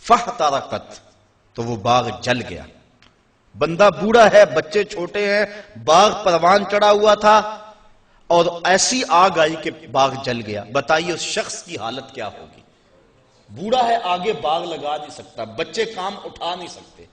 فاحترقت، تو وہ باغ جل گیا، بندہ بوڑھا ہے، بچے چھوٹے ہیں، باغ پروان چڑھا ہوا تھا اور ایسی آگ آئی کہ باغ جل گیا۔ بتائیے اس شخص کی حالت کیا ہوگی؟ بوڑھا ہے، آگے باغ لگا نہیں سکتا، بچے کام اٹھا نہیں سکتے،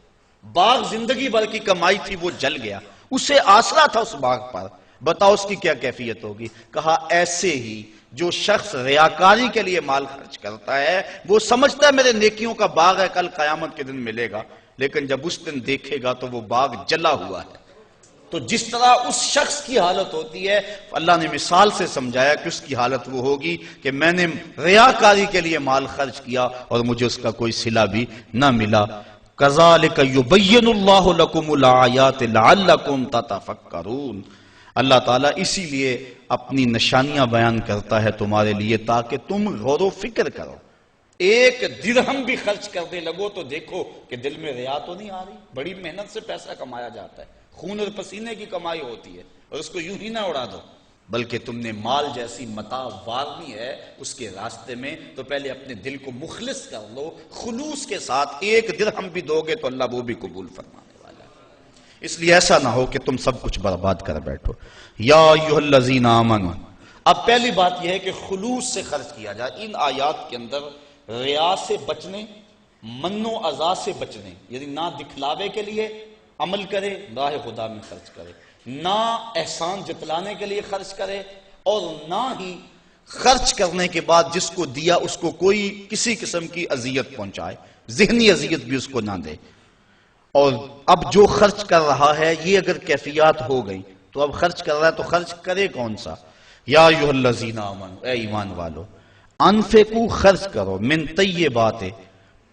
باغ زندگی بھر کی کمائی تھی وہ جل گیا، اسے آسرا تھا اس باغ پر، بتاؤ اس کی کیا کیفیت ہوگی؟ کہا ایسے ہی جو شخص ریاکاری کے لیے مال خرچ کرتا ہے، وہ سمجھتا ہے میرے نیکیوں کا باغ ہے، کل قیامت کے دن ملے گا، لیکن جب اس دن دیکھے گا تو وہ باغ جلا ہوا ہے۔ تو جس طرح اس شخص کی حالت ہوتی ہے، اللہ نے مثال سے سمجھایا کہ اس کی حالت وہ ہوگی کہ میں نے ریاکاری کے لیے مال خرچ کیا اور مجھے اس کا کوئی صلہ بھی نہ ملا۔ کذالک یبین اللہ لکم الآیات لعلکم تتفکرون، اللہ تعالیٰ اسی لیے اپنی نشانیاں بیان کرتا ہے تمہارے لیے تاکہ تم غور و فکر کرو۔ ایک درہم بھی خرچ کرنے لگو تو دیکھو کہ دل میں ریا تو نہیں آ رہی، بڑی محنت سے پیسہ کمایا جاتا ہے، خون اور پسینے کی کمائی ہوتی ہے، اور اس کو یوں ہی نہ اڑا دو۔ بلکہ تم نے مال جیسی متاع وارنی ہے اس کے راستے میں، تو پہلے اپنے دل کو مخلص کر لو، خلوص کے ساتھ 1 درہم بھی دو گے تو اللہ وہ بھی قبول فرمانے والا ہے۔ اس لیے ایسا نہ ہو کہ تم سب کچھ برباد کر بیٹھو۔ یا ایھا الذین آمنوا، اب پہلی بات یہ ہے کہ خلوص سے خرچ کیا جائے۔ ان آیات کے اندر ریا سے بچنے، من و اذا سے بچنے، یعنی نہ دکھلاوے کے لیے عمل کرے، راہ خدا میں خرچ کرے، نہ احسان جتلانے کے لیے خرچ کرے، اور نہ ہی خرچ کرنے کے بعد جس کو دیا اس کو کوئی کسی قسم کی اذیت پہنچائے، ذہنی اذیت بھی اس کو نہ دے۔ اور اب جو خرچ کر رہا ہے یہ اگر کیفیات ہو گئی تو اب خرچ کر رہا ہے تو خرچ کرے کون سا؟ یا ایھا الذین آمنوا، اے ایمان والو، انفقوا خرچ کرو، من طیبات،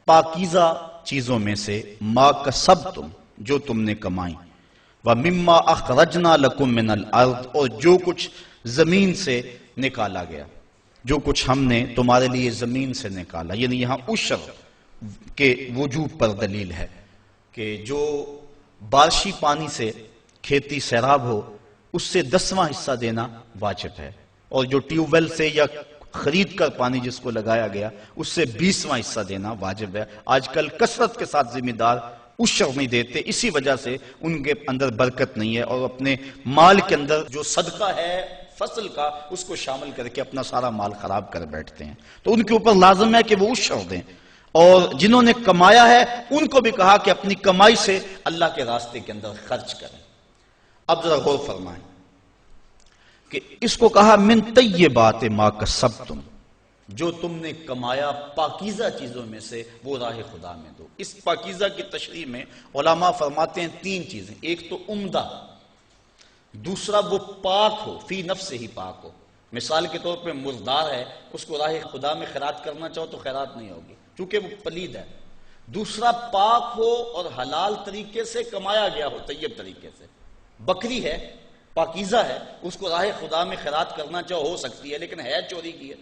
پاکیزہ چیزوں میں سے، ما کسبتم، جو تم نے کمائی، وَمِمَّا أَخْرَجْنَا لَكُم مِّنَ الْأَرْضِ، اور جو کچھ زمین سے نکالا گیا، جو کچھ ہم نے تمہارے لیے زمین سے نکالا، یعنی یہاں عشر کے وجوب پر دلیل ہے کہ جو بارشی پانی سے کھیتی سیراب ہو اس سے 10واں حصہ دینا واجب ہے، اور جو ٹیوب ویل سے یا خرید کر پانی جس کو لگایا گیا اس سے 20واں حصہ دینا واجب ہے۔ آج کل کثرت کے ساتھ ذمہ دار عشر نہیں دیتے، اسی وجہ سے ان کے اندر برکت نہیں ہے، اور اپنے مال کے اندر جو صدقہ ہے فصل کا اس کو شامل کر کے اپنا سارا مال خراب کر بیٹھتے ہیں۔ تو ان کے اوپر لازم ہے کہ وہ عشر دیں، اور جنہوں نے کمایا ہے ان کو بھی کہا کہ اپنی کمائی سے اللہ کے راستے کے اندر خرچ کریں۔ اب ذرا غور فرمائیں کہ اس کو کہا من طیبات ما کسبتم، جو تم نے کمایا پاکیزہ چیزوں میں سے وہ راہ خدا میں دو۔ اس پاکیزہ کی تشریح میں علماء فرماتے ہیں 3 چیزیں، ایک تو عمدہ، دوسرا وہ پاک ہو، فی نفس ہی پاک ہو۔ مثال کے طور پہ مردار ہے، اس کو راہ خدا میں خیرات کرنا چاہو تو خیرات نہیں ہوگی چونکہ وہ پلید ہے۔ دوسرا پاک ہو اور حلال طریقے سے کمایا گیا ہو، طیب طریقے سے۔ بکری ہے، پاکیزہ ہے، اس کو راہ خدا میں خیرات کرنا چاہو ہو سکتی ہے، لیکن ہے چوری کی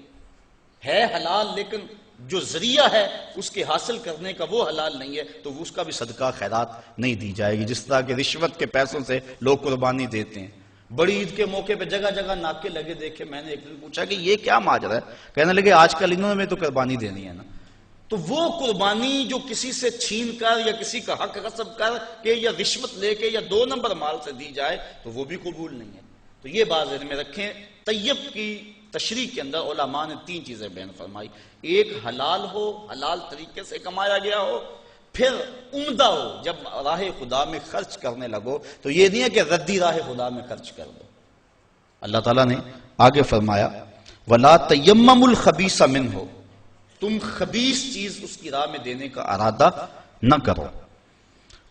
ہے حلال، لیکن جو ذریعہ ہے اس کے حاصل کرنے کا وہ حلال نہیں ہے، تو اس کا بھی صدقہ خیرات نہیں دی جائے گی۔ جس طرح کہ رشوت کے پیسوں سے لوگ قربانی دیتے ہیں، بڑی عید کے موقع پہ جگہ جگہ ناکے لگے دیکھے، میں نے ایک دن پوچھا کہ یہ کیا ماجرا ہے، کہنے لگے آج کل انہوں نے تو قربانی دینی ہے نا، تو وہ قربانی جو کسی سے چھین کر یا کسی کا حق غصب کر کے یا رشوت لے کے یا 2 نمبر مال سے دی جائے تو وہ بھی قبول نہیں ہے۔ تو یہ بات ذہن میں رکھیں، طیب کی تشریح کے اندر علماء نے 3 چیزیں بیان فرمائی، ایک حلال ہو، حلال طریقے سے کمایا گیا ہو، پھر عمدہ ہو، جب راہ خدا میں خرچ کرنے لگو تو یہ نہیں ہے کہ ردی راہ خدا میں خرچ کر دو۔ اللہ تعالیٰ نے آگے فرمایا وَلَا تَيَمَّمُوا الْخَبِيثَ مِنْهُ، تم خبیث چیز اس کی راہ میں دینے کا ارادہ نہ کرو،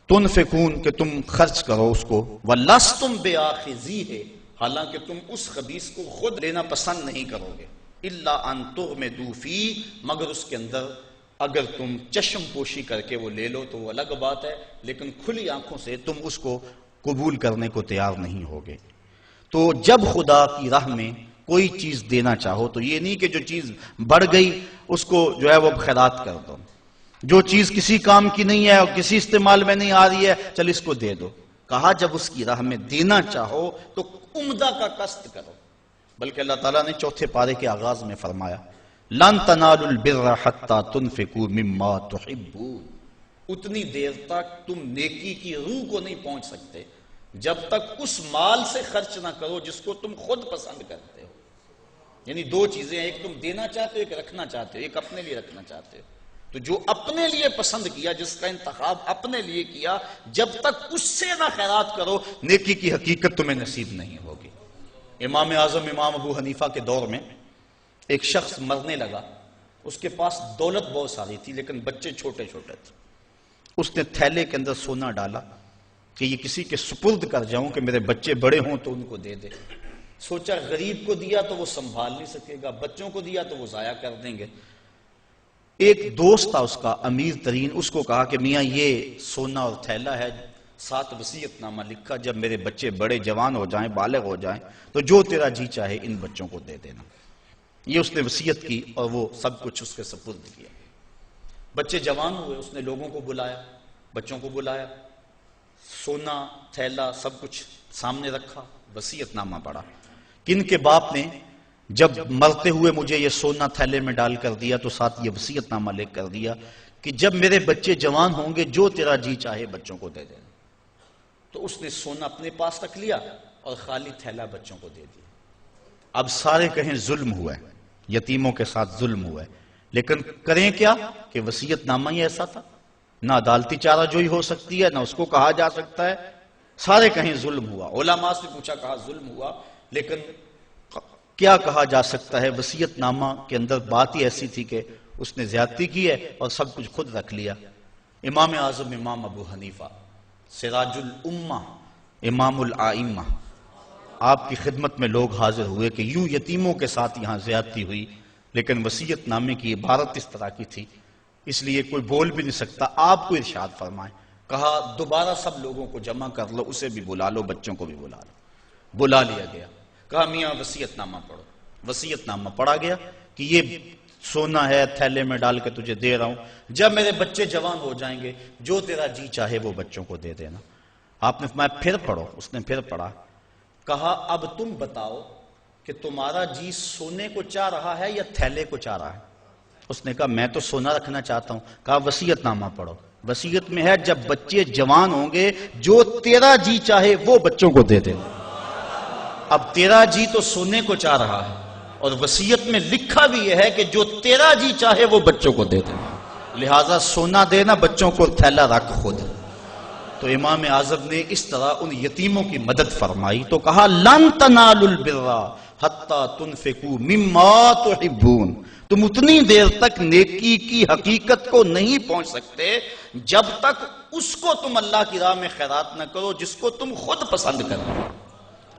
تنفقون کہ تم خرچ کرو اس کو، وَلَسْتُمْ بِآخِذِيهِ، حالانکہ تم اس خبیث کو خود لینا پسند نہیں کرو گے، الا ان تغمضوا فیہ، مگر اس کے اندر اگر تم چشم پوشی کر کے وہ لے لو تو وہ الگ بات ہے، لیکن کھلی آنکھوں سے تم اس کو قبول کرنے کو تیار نہیں ہوگے۔ تو جب خدا کی راہ میں کوئی چیز دینا چاہو تو یہ نہیں کہ جو چیز بڑھ گئی اس کو جو ہے وہ خیرات کر دو، جو چیز کسی کام کی نہیں ہے اور کسی استعمال میں نہیں آ رہی ہے چل اس کو دے دو۔ کہا جب اس کی راہ میں دینا چاہو تو عمدہ کا قصد کرو، بلکہ اللہ تعالیٰ نے 4 پارے کے آغاز میں فرمایا لن تنالوا البر حتى تنفقوا مما تحبون، اتنی دیر تک تم نیکی کی روح کو نہیں پہنچ سکتے جب تک اس مال سے خرچ نہ کرو جس کو تم خود پسند کرتے ہو۔ یعنی 2 چیزیں ہیں، ایک تم دینا چاہتے ہو، ایک رکھنا چاہتے ہو، ایک اپنے لیے رکھنا چاہتے ہو۔ تو جو اپنے لیے پسند کیا، جس کا انتخاب اپنے لیے کیا، جب تک اس سے نہ خیرات کرو نیکی کی حقیقت تمہیں نصیب نہیں ہوگی۔ امام اعظم امام ابو حنیفہ کے دور میں ایک شخص مرنے لگا، اس کے پاس دولت بہت ساری تھی لیکن بچے چھوٹے چھوٹے تھے۔ اس نے تھیلے کے اندر سونا ڈالا کہ یہ کسی کے سپرد کر جاؤں کہ میرے بچے بڑے ہوں تو ان کو دے دے۔ سوچا غریب کو دیا تو وہ سنبھال نہیں سکے گا، بچوں کو دیا تو وہ ضائع کر دیں گے۔ ایک دوست تھا اس کا امیر ترین، اس کو کہا کہ میاں یہ سونا اور تھیلا ہے، ساتھ وصیت نامہ لکھا، جب میرے بچے بڑے جوان ہو جائیں، بالغ ہو جائیں تو جو تیرا جی چاہے ان بچوں کو دے دینا۔ یہ اس نے وصیت کی اور وہ سب کچھ اس کے سپرد کیا۔ بچے جوان ہوئے، اس نے لوگوں کو بلایا، بچوں کو بلایا، سونا تھیلا سب کچھ سامنے رکھا، وصیت نامہ پڑھا۔ کن کے باپ نے جب مرتے ہوئے مجھے یہ سونا تھیلے میں ڈال کر دیا تو ساتھ یہ وصیت نامہ لکھ کر دیا کہ جب میرے بچے جوان ہوں گے جو تیرا جی چاہے بچوں کو دے دینا. تو اس نے سونا اپنے پاس رکھ لیا اور خالی تھیلا بچوں کو دے دیا. اب سارے کہیں ظلم ہوا ہے، یتیموں کے ساتھ ظلم ہوا ہے، لیکن کریں کیا کہ وصیت نامہ ہی ایسا تھا، نہ عدالتی چارہ جوئی ہو سکتی ہے، نہ اس کو کہا جا سکتا ہے. سارے کہیں ظلم ہوا. علماء سے پوچھا، کہا ظلم ہوا، لیکن کیا کہا جا سکتا ہے؟ وصیت نامہ کے اندر بات ہی ایسی تھی کہ اس نے زیادتی کی ہے اور سب کچھ خود رکھ لیا. امام اعظم امام ابو حنیفہ سراج الامہ امام الائمہ، آپ کی خدمت میں لوگ حاضر ہوئے کہ یوں یتیموں کے ساتھ یہاں زیادتی ہوئی، لیکن وصیت نامے کی عبارت اس طرح کی تھی، اس لیے کوئی بول بھی نہیں سکتا. آپ کو ارشاد فرمائیں. کہا دوبارہ سب لوگوں کو جمع کر لو، اسے بھی بلا لو، بچوں کو بھی بلا لو. بلا لیا گیا. کہا میاں وصیت نامہ پڑھو. وصیت نامہ پڑھا گیا کہ یہ سونا ہے، تھیلے میں ڈال کے تجھے دے رہا ہوں، جب میرے بچے جوان ہو جائیں گے جو تیرا جی چاہے وہ بچوں کو دے دینا. آپ نے فرمایا پھر پڑھو. اس نے پھر پڑھا. کہا اب تم بتاؤ کہ تمہارا جی سونے کو چاہ رہا ہے یا تھیلے کو چاہ رہا ہے؟ اس نے کہا میں تو سونا رکھنا چاہتا ہوں. کہا وصیت نامہ پڑھو. وصیت میں ہے جب بچے جوان ہوں گے جو تیرا جی چاہے وہ بچوں کو دے دینا. اب تیرا جی تو سونے کو چاہ رہا ہے اور وصیت میں لکھا بھی یہ ہے کہ جو تیرا جی چاہے وہ بچوں کو دے دینا، لہٰذا سونا دینا، بچوں کو تھیلا رکھ خود. تو امام اعظم نے اس طرح ان یتیموں کی مدد فرمائی تو کہا لن تنالوا البر حتی تنفقوا مما تحبون. تم اتنی دیر تک نیکی کی حقیقت کو نہیں پہنچ سکتے جب تک اس کو تم اللہ کی راہ میں خیرات نہ کرو جس کو تم خود پسند کرو.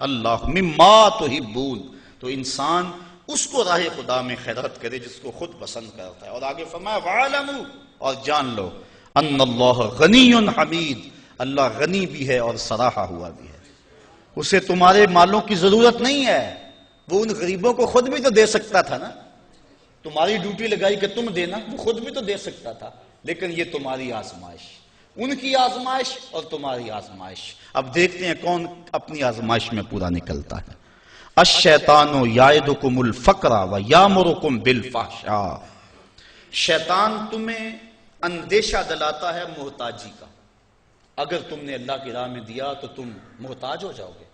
اللہ مما تحبون، تو انسان اس کو راہ خدا میں خیرات کرے جس کو خود پسند کرتا ہے. اور آگے فرمایا وَعَلَمُوا، اور جان لو ان اللہ غنی حمید، اللہ غنی بھی ہے اور سراہا ہوا بھی ہے. اسے تمہارے مالوں کی ضرورت نہیں ہے. وہ ان غریبوں کو خود بھی تو دے سکتا تھا نا. تمہاری ڈیوٹی لگائی کہ تم دینا، وہ خود بھی تو دے سکتا تھا، لیکن یہ تمہاری آزمائش، ان کی آزمائش اور تمہاری آزمائش. اب دیکھتے ہیں کون اپنی آزمائش میں پورا نکلتا ہے. الشیطان یعدکم الفقر ویامرکم بالفحشاء، شیطان تمہیں اندیشہ دلاتا ہے محتاجی کا. اگر تم نے اللہ کی راہ میں دیا تو تم محتاج ہو جاؤ گے،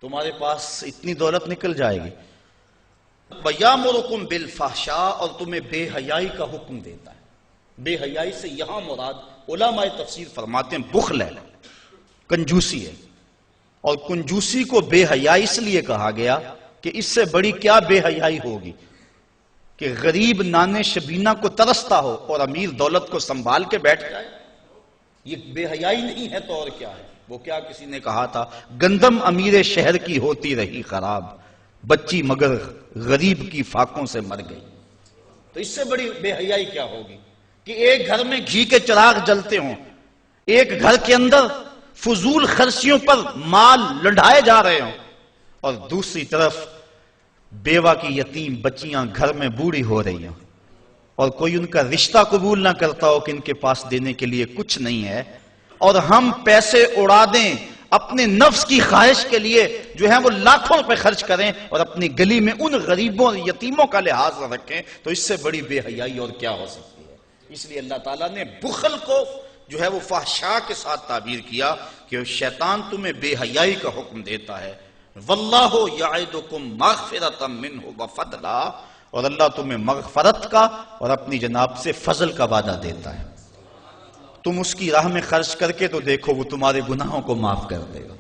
تمہارے پاس اتنی دولت نکل جائے گی. وَيَأْمُرُكُمْ بِالْفَحْشَاءِ، اور تمہیں بے حیائی کا حکم دیتا ہے. بے حیائی سے یہاں مراد علماء تفسیر فرماتے ہیں بخل ہے، کنجوسی ہے. اور کنجوسی کو بے حیائی اس لیے کہا گیا کہ اس سے بڑی کیا بے حیائی ہوگی کہ غریب نانے شبینہ کو ترستا ہو اور امیر دولت کو سنبھال کے بیٹھ جائے. یہ بے حیائی نہیں ہے تو اور کیا ہے؟ وہ کیا کسی نے کہا تھا گندم امیر شہر کی ہوتی رہی خراب، بچی مگر غریب کی فاقوں سے مر گئی. تو اس سے بڑی بے حیائی کیا ہوگی کہ ایک گھر میں گھی کے چراغ جلتے ہوں، ایک گھر کے اندر فضول خرچیوں پر مال لنڈھائے جا رہے ہوں، اور دوسری طرف بیوہ کی یتیم بچیاں گھر میں بوڑھی ہو رہی ہوں اور کوئی ان کا رشتہ قبول نہ کرتا ہو کہ ان کے پاس دینے کے لیے کچھ نہیں ہے، اور ہم پیسے اڑا دیں اپنے نفس کی خواہش کے لیے جو ہے وہ لاکھوں روپے خرچ کریں اور اپنی گلی میں ان غریبوں اور یتیموں کا لحاظ نہ رکھیں، تو اس سے بڑی بے حیائی اور کیا ہو سکتی ہے. اس لیے اللہ تعالیٰ نے بخل کو جو ہے وہ فحشاء کے ساتھ تعبیر کیا کہ شیطان تمہیں بے حیائی کا حکم دیتا ہے. واللہ یعدکم مغفرۃ منہ وفضلا، اور اللہ تمہیں مغفرت کا اور اپنی جناب سے فضل کا وعدہ دیتا ہے. تم اس کی راہ میں خرچ کر کے تو دیکھو وہ تمہارے گناہوں کو معاف کر دے گا،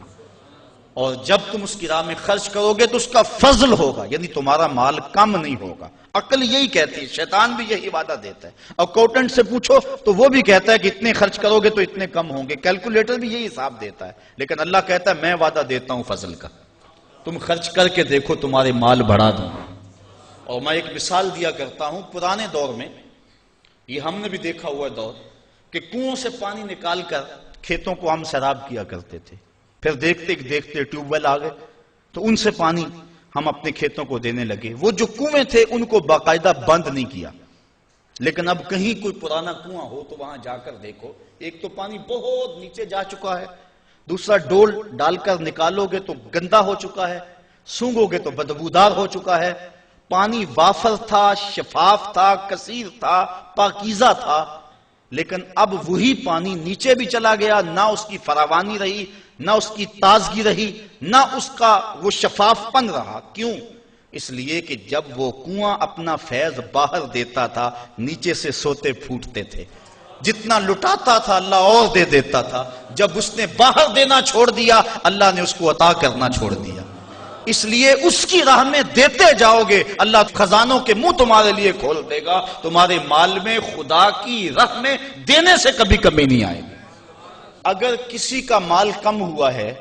اور جب تم اس کی راہ میں خرچ کرو گے تو اس کا فضل ہوگا، یعنی تمہارا مال کم نہیں ہوگا. عقل یہی کہتی ہے، شیطان بھی یہی وعدہ دیتا ہے. اکاؤنٹنٹ سے پوچھو تو وہ بھی کہتا ہے کہ اتنے خرچ کرو گے تو اتنے کم ہوں گے، کیلکولیٹر بھی یہی حساب دیتا ہے. لیکن اللہ کہتا ہے میں وعدہ دیتا ہوں فضل کا، تم خرچ کر کے دیکھو تمہارے مال بڑھا دوں. اور میں ایک مثال دیا کرتا ہوں، پرانے دور میں یہ ہم نے بھی دیکھا ہوا دور کہ کنووں سے پانی نکال کر کھیتوں کو ہم سیراب کیا کرتے تھے، پھر دیکھتے دیکھتے ٹیوب ویل آ گئے تو ان سے پانی ہم اپنے کھیتوں کو دینے لگے. وہ جو کنویں تھے ان کو باقاعدہ بند نہیں کیا، لیکن اب کہیں کوئی پرانا کنواں ہو تو وہاں جا کر دیکھو، ایک تو پانی بہت نیچے جا چکا ہے، دوسرا ڈول ڈال کر نکالو گے تو گندا ہو چکا ہے، سونگو گے تو بدبودار ہو چکا ہے. پانی وافر تھا، شفاف تھا، کثیر تھا، پاکیزہ تھا، لیکن اب وہی پانی نیچے بھی چلا گیا، نہ اس کی فراوانی رہی، نہ اس کی تازگی رہی، نہ اس کا وہ شفاف پن رہا. کیوں؟ اس لیے کہ جب وہ کنواں اپنا فیض باہر دیتا تھا نیچے سے سوتے پھوٹتے تھے. جتنا لٹاتا تھا اللہ اور دے دیتا تھا. جب اس نے باہر دینا چھوڑ دیا اللہ نے اس کو عطا کرنا چھوڑ دیا. اس لیے اس کی راہ میں دیتے جاؤ گے اللہ خزانوں کے منہ تمہارے لیے کھول دے گا. تمہارے مال میں خدا کی راہ میں دینے سے کبھی کمی نہیں آئے گی. اگر کسی کا مال کم ہوا ہے،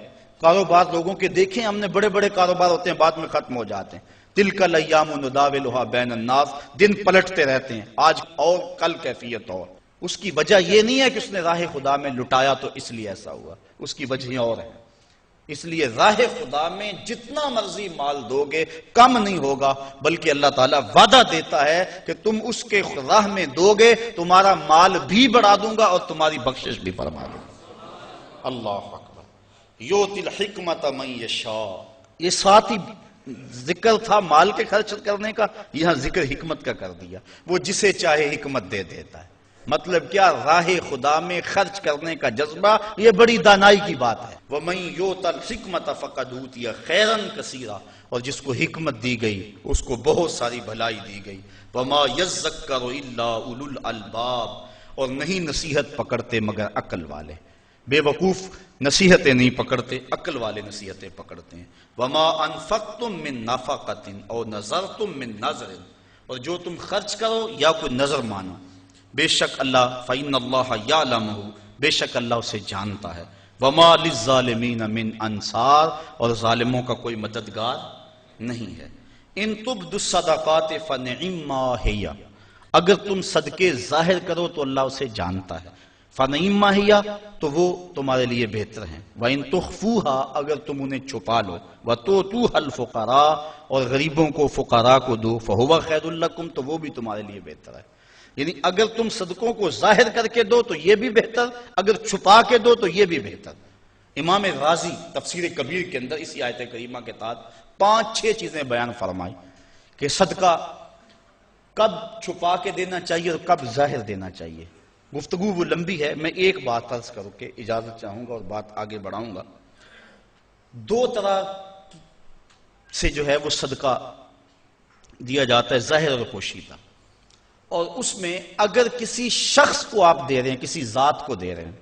کاروبار لوگوں کے دیکھیں، ہم نے بڑے بڑے کاروبار ہوتے ہیں بعد میں ختم ہو جاتے ہیں. تلک الایام نداولها بین الناس، دن پلٹتے رہتے ہیں، آج اور کل کیفیت اور. اس کی وجہ یہ نہیں ہے کہ اس نے راہ خدا میں لٹایا تو اس لیے ایسا ہوا، اس کی وجہ اور ہے. اس لیے راہ خدا میں جتنا مرضی مال دو گے کم نہیں ہوگا، بلکہ اللہ تعالیٰ وعدہ دیتا ہے کہ تم اس کے راہ میں دو گے تمہارا مال بھی بڑھا دوں گا اور تمہاری بخشش بھی فرما دوں گا. اللہ اکبر. یؤتی الحکمت من یشاء. یہ ساتھ ہی ذکر تھا مال کے خرچ کرنے کا، یہاں ذکر حکمت کا کر دیا. وہ جسے چاہے حکمت دے دیتا ہے. مطلب کیا؟ راہ خدا میں خرچ کرنے کا جذبہ، یہ بڑی دانائی کی بات ہے. وَمَن یُؤْتَ الْحِکْمَةَ فَقَدْ أُوتِیَ خَیْرًا کَثِیرًا. اور جس کو حکمت دی گئی اس کو بہت ساری بھلائی دی گئی. وَمَا يَذَّکَّرُ إِلَّا أُولُو الْأَلْبَابِ. اور نہیں نصیحت پکڑتے مگر عقل والے. بے وقوف نصیحتیں نہیں پکڑتے، عقل والے نصیحتیں پکڑتے ہیں. وَمَا أَنفَقْتُم مِّن نَفَقَةٍ أَوْ نَذَرْتُم مِّن نَذْرٍ. اور جو تم خرچ کرو یا کوئی نظر مانو، بے شک اللہ فَإِنَّ اللَّهَ يَعْلَمُهُ، بے شک اللہ اسے جانتا ہے. وَمَا لِلظَّالِمِينَ مِنْ أَنصَارٍ. اور ظالموں کا کوئی مددگار نہیں ہے. إِن تُبْدُوا الصَّدَقَاتِ فَنِعِمَّا هِيَ. اگر تم صدقے ظاہر کرو تو اللہ اسے جانتا ہے. فَنِعِمَّا هِيَ، تو وہ تمہارے لیے بہتر ہیں. وَإِن تُخْفُوهَا، اگر تم انہیں چھپا لو. وَتُؤْتُوهَا الْفُقَرَاءَ، اور غریبوں کو فقراء کو دو. فَهُوَ خَيْرٌ لَكُمْ، تو وہ بھی تمہارے لیے بہتر ہے. یعنی اگر تم صدقوں کو ظاہر کر کے دو تو یہ بھی بہتر، اگر چھپا کے دو تو یہ بھی بہتر. امام غازی تفسیر کبیر کے اندر اسی آیت کریمہ کے تحت 5-6 چیزیں بیان فرمائی کہ صدقہ کب چھپا کے دینا چاہیے اور کب ظاہر دینا چاہیے. گفتگو وہ لمبی ہے، میں ایک بات عرض کروں کہ اجازت چاہوں گا اور بات آگے بڑھاؤں گا. 2 طرح سے جو ہے وہ صدقہ دیا جاتا ہے، ظاہر اور پوشیدہ. اور اس میں اگر کسی شخص کو آپ دے رہے ہیں، کسی ذات کو دے رہے ہیں،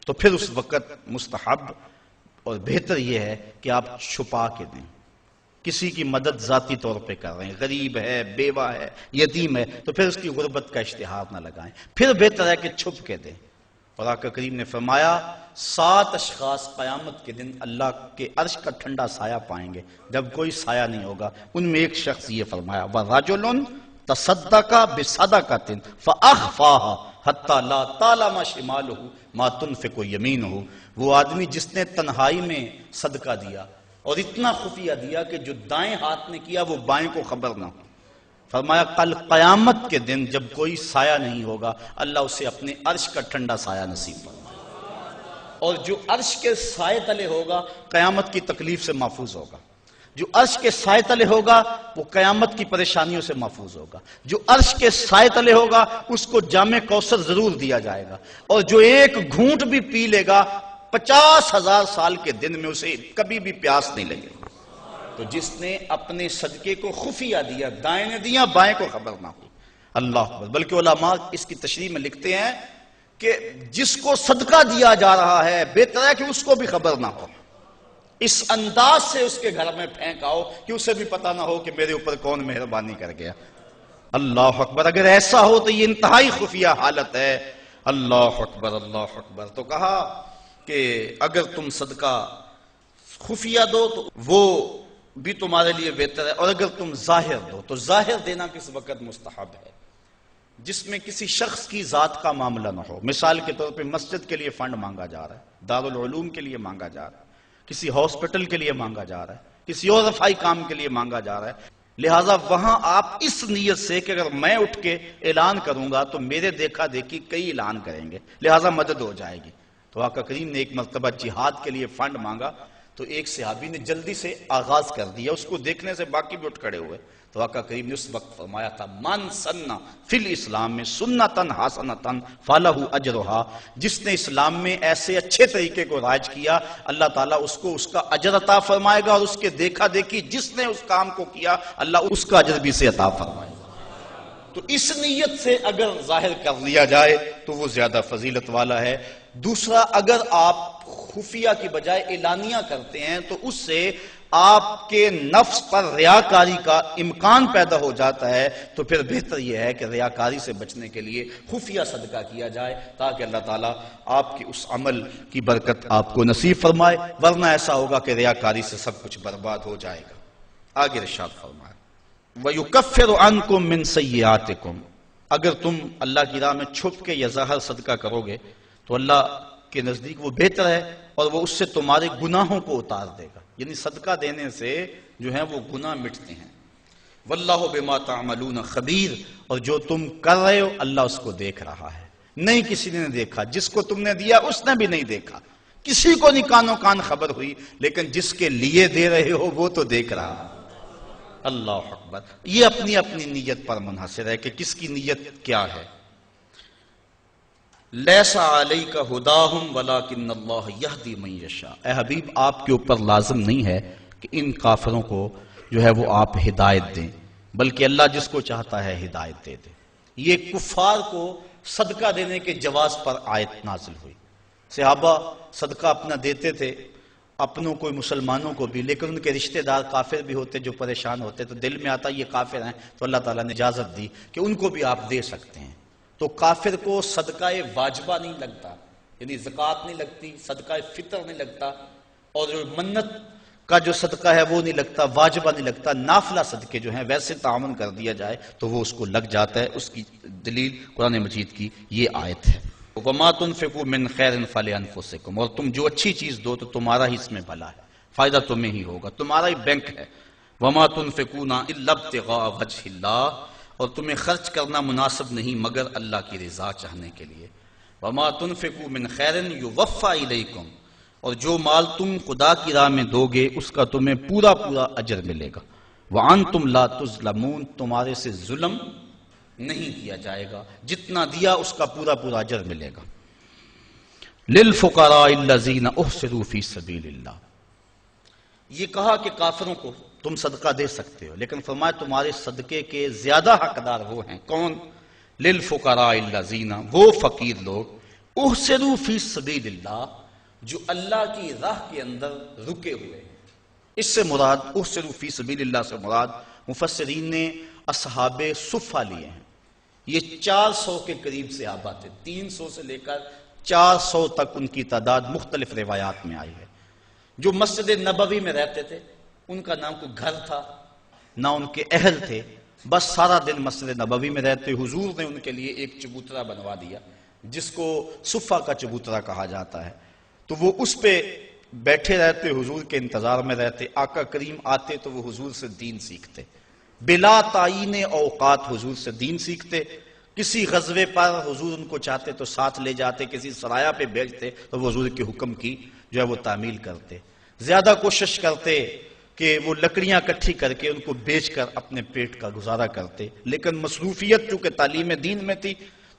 تو پھر اس وقت مستحب اور بہتر یہ ہے کہ آپ چھپا کے دیں. کسی کی مدد ذاتی طور پہ کر رہے ہیں، غریب ہے، بیوہ ہے، یتیم ہے، تو پھر اس کی غربت کا اشتہار نہ لگائیں. پھر بہتر ہے کہ چھپ کے دیں. اور آقا کریم نے فرمایا 7 اشخاص قیامت کے دن اللہ کے عرش کا ٹھنڈا سایہ پائیں گے جب کوئی سایہ نہیں ہوگا. ان میں ایک شخص یہ فرمایا وَرَجُلٌ تصدق بصدقۃ فاخفاها حتی لا تعلم شمالہ ما تنفق یمینہ. وہ آدمی جس نے تنہائی میں صدقہ دیا اور اتنا خفیہ دیا کہ جو دائیں ہاتھ نے کیا وہ بائیں کو خبر نہ ہو. فرمایا کل قیامت کے دن جب کوئی سایہ نہیں ہوگا اللہ اسے اپنے عرش کا ٹھنڈا سایہ نصیب فرمائے. اور جو عرش کے سائے تلے ہوگا قیامت کی تکلیف سے محفوظ ہوگا. جو عرش کے سائے تلے ہوگا وہ قیامت کی پریشانیوں سے محفوظ ہوگا. جو عرش کے سائے تلے ہوگا اس کو جام کوثر ضرور دیا جائے گا. اور جو ایک گھونٹ بھی پی لے گا 50,000 سال کے دن میں اسے کبھی بھی پیاس نہیں لگے. تو جس نے اپنے صدقے کو خفیہ دیا، دائیں نے دیا، بائیں کو خبر نہ ہو. اللہ اکبر. بلکہ علماء اس کی تشریح میں لکھتے ہیں کہ جس کو صدقہ دیا جا رہا ہے بہتر ہے کہ اس کو بھی خبر نہ ہو. اس انداز سے اس کے گھر میں پھینک آؤ کہ اسے بھی پتہ نہ ہو کہ میرے اوپر کون مہربانی کر گیا. اللہ اکبر. اگر ایسا ہو تو یہ انتہائی خفیہ حالت ہے. اللہ اکبر اللہ اکبر. تو کہا کہ اگر تم صدقہ خفیہ دو تو وہ بھی تمہارے لیے بہتر ہے، اور اگر تم ظاہر دو تو ظاہر دینا کس وقت مستحب ہے جس میں کسی شخص کی ذات کا معاملہ نہ ہو. مثال کے طور پہ مسجد کے لیے فنڈ مانگا جا رہا ہے، دارالعلوم کے لیے مانگا جا رہا ہے، کسی ہاسپٹل کے لیے مانگا جا رہا ہے، کسی اور رفاہی کام کے لیے مانگا جا رہا ہے. لہٰذا وہاں آپ اس نیت سے کہ اگر میں اٹھ کے اعلان کروں گا تو میرے دیکھا دیکھی کئی اعلان کریں گے، لہٰذا مدد ہو جائے گی. تو آقا کریم نے ایک مرتبہ جہاد کے لیے فنڈ مانگا تو ایک صحابی نے جلدی سے آغاز کر دیا، اس کو دیکھنے سے باقی بھی اٹھ کھڑے ہوئے، تو آقا کریم نے اس وقت فرمایا تھا من سنہ فی الاسلام میں سنتن حسنتن فلہ اجرہا، جس نے اسلام میں ایسے اچھے طریقے کو رائج کیا اللہ تعالیٰ اس کو اس کا اجر عطا فرمائے گا، اور اس کے دیکھا دیکھی جس نے اس کام کو کیا اللہ اس کا اجر بھی سے عطا فرمائے گا۔ تو اس نیت سے اگر ظاہر کر لیا جائے تو وہ زیادہ فضیلت والا ہے۔ دوسرا، اگر آپ خفیہ کی بجائے اعلانیہ کرتے ہیں تو اس سے آپ کے نفس پر ریاکاری کا امکان پیدا ہو جاتا ہے، تو پھر بہتر یہ ہے کہ ریاکاری سے بچنے کے لیے خفیہ صدقہ کیا جائے تاکہ اللہ تعالیٰ آپ کے اس عمل کی برکت آپ کو نصیب فرمائے، ورنہ ایسا ہوگا کہ ریاکاری سے سب کچھ برباد ہو جائے گا۔ آگے ارشاد فرمائے وَيُكَفِّرُ عَنْكُم مِّن سَيِّئَاتِكُم، اگر تم اللہ کی راہ میں چھپ کے یا ظاہر صدقہ کرو گے تو اللہ کے نزدیک وہ بہتر ہے، اور وہ اس سے تمہارے گناہوں کو اتار دے گا، یعنی صدقہ دینے سے جو ہیں وہ گناہ مٹتے ہیں۔ وَاللَّهُ بِمَا تَعْمَلُونَ خَبِيرٌ، اور جو تم کر رہے ہو اللہ اس کو دیکھ رہا ہے، نہیں کسی نے دیکھا، جس کو تم نے دیا اس نے بھی نہیں دیکھا، کسی کو نہیں کانوں کان خبر ہوئی، لیکن جس کے لیے دے رہے ہو وہ تو دیکھ رہا ہے۔ اللہ اکبر۔ یہ اپنی اپنی نیت پر منحصر ہے کہ کس کی نیت کیا ہے۔ لیس علیک ہداہم ولکن اللہ یہدی من یشاء، اے حبیب آپ کے اوپر لازم نہیں ہے کہ ان کافروں کو جو ہے وہ آپ ہدایت دیں، بلکہ اللہ جس کو چاہتا ہے ہدایت دے دے۔ یہ کفار کو صدقہ دینے کے جواز پر آیت نازل ہوئی۔ صحابہ صدقہ اپنا دیتے تھے، اپنوں کو مسلمانوں کو بھی، لیکن ان کے رشتہ دار کافر بھی ہوتے جو پریشان ہوتے، تو دل میں آتا یہ کافر ہیں، تو اللہ تعالیٰ نے اجازت دی کہ ان کو بھی آپ دے سکتے ہیں۔ تو کافر کو صدقہ واجبہ نہیں لگتا، یعنی زکوٰۃ نہیں لگتی، صدقہ فطر نہیں لگتا، اور جو منت کا جو صدقہ ہے وہ نہیں لگتا، واجبہ نہیں لگتا، نافلہ صدقے جو ہیں ویسے تعاون کر دیا جائے تو وہ اس کو لگ جاتا ہے۔ اس کی دلیل قرآن مجید کی یہ آیت ہے۔ وَمَا تُنْفِقُوا مِنْ خَيْرٍ فَلِأَنفُسِكُمْ، اور تم جو اچھی چیز دو تو تمہارا ہی اس میں بھلا ہے، فائدہ تمہیں ہی ہوگا، تمہارا ہی بینک ہے۔ وَمَا تُنْفِقُونَ إِلَّا ابْتِغَاءَ وَجْهِ اللَّهِ، اور تمہیں خرچ کرنا مناسب نہیں مگر اللہ کی رضا چاہنے کے لیے۔ وَمَا تُنْفِقُوا مِنْ خَيْرٍ يُوَفَّى إِلَيْكُمْ، اور جو مال تم خدا کی راہ میں دو گے اس کا تمہیں پورا پورا اجر ملے گا۔ وَأَنْتُمْ لَا تُظْلَمُونَ، تمہارے سے ظلم نہیں کیا جائے گا، جتنا دیا اس کا پورا پورا اجر ملے گا۔ لِلْفُقَرَاءِ الَّذِينَ أُحْصِرُوا فِي سَبِيلِ اللَّهِ، یہ کہا کہ کافروں کو تم صدقہ دے سکتے ہو، لیکن فرمایا تمہارے صدقے کے زیادہ حقدار وہ ہیں، کون؟ لِلْفُقَرَاءِ الَّذِينَ، وہ فقیر لوگ، احسروا فی سبیل اللہ، جو اللہ کی راہ کے اندر رکے ہوئے ہیں۔ اس سے مراد احسروا فی سبیل اللہ سے مراد مفسرین نے اصحاب صفہ لیے ہیں۔ یہ 400 کے قریب صحابہ تھے، 300 سے لے کر 400 تک ان کی تعداد مختلف روایات میں آئی ہے، جو مسجد نبوی میں رہتے تھے۔ ان کا نام کوئی گھر تھا نہ ان کے اہل تھے، بس سارا دن مسجد نبوی میں رہتے۔ حضور نے ان کے لیے ایک چبوترا بنوا دیا جس کو صفہ کا چبوترا کہا جاتا ہے، تو وہ اس پہ بیٹھے رہتے، حضور کے انتظار میں رہتے۔ آقا کریم آتے تو وہ حضور سے دین سیکھتے، بلا تعین اوقات حضور سے دین سیکھتے۔ کسی غزوے پر حضور ان کو چاہتے تو ساتھ لے جاتے، کسی سرایہ پہ بھیجتے تو وہ حضور کے حکم کی جو ہے وہ تعمیل کرتے۔ زیادہ کوشش کرتے کہ وہ لکڑیاں اکٹھی کر کے ان کو بیچ کر اپنے پیٹ کا گزارا کرتے، لیکن مصروفیت چونکہ تعلیم دین میں تھی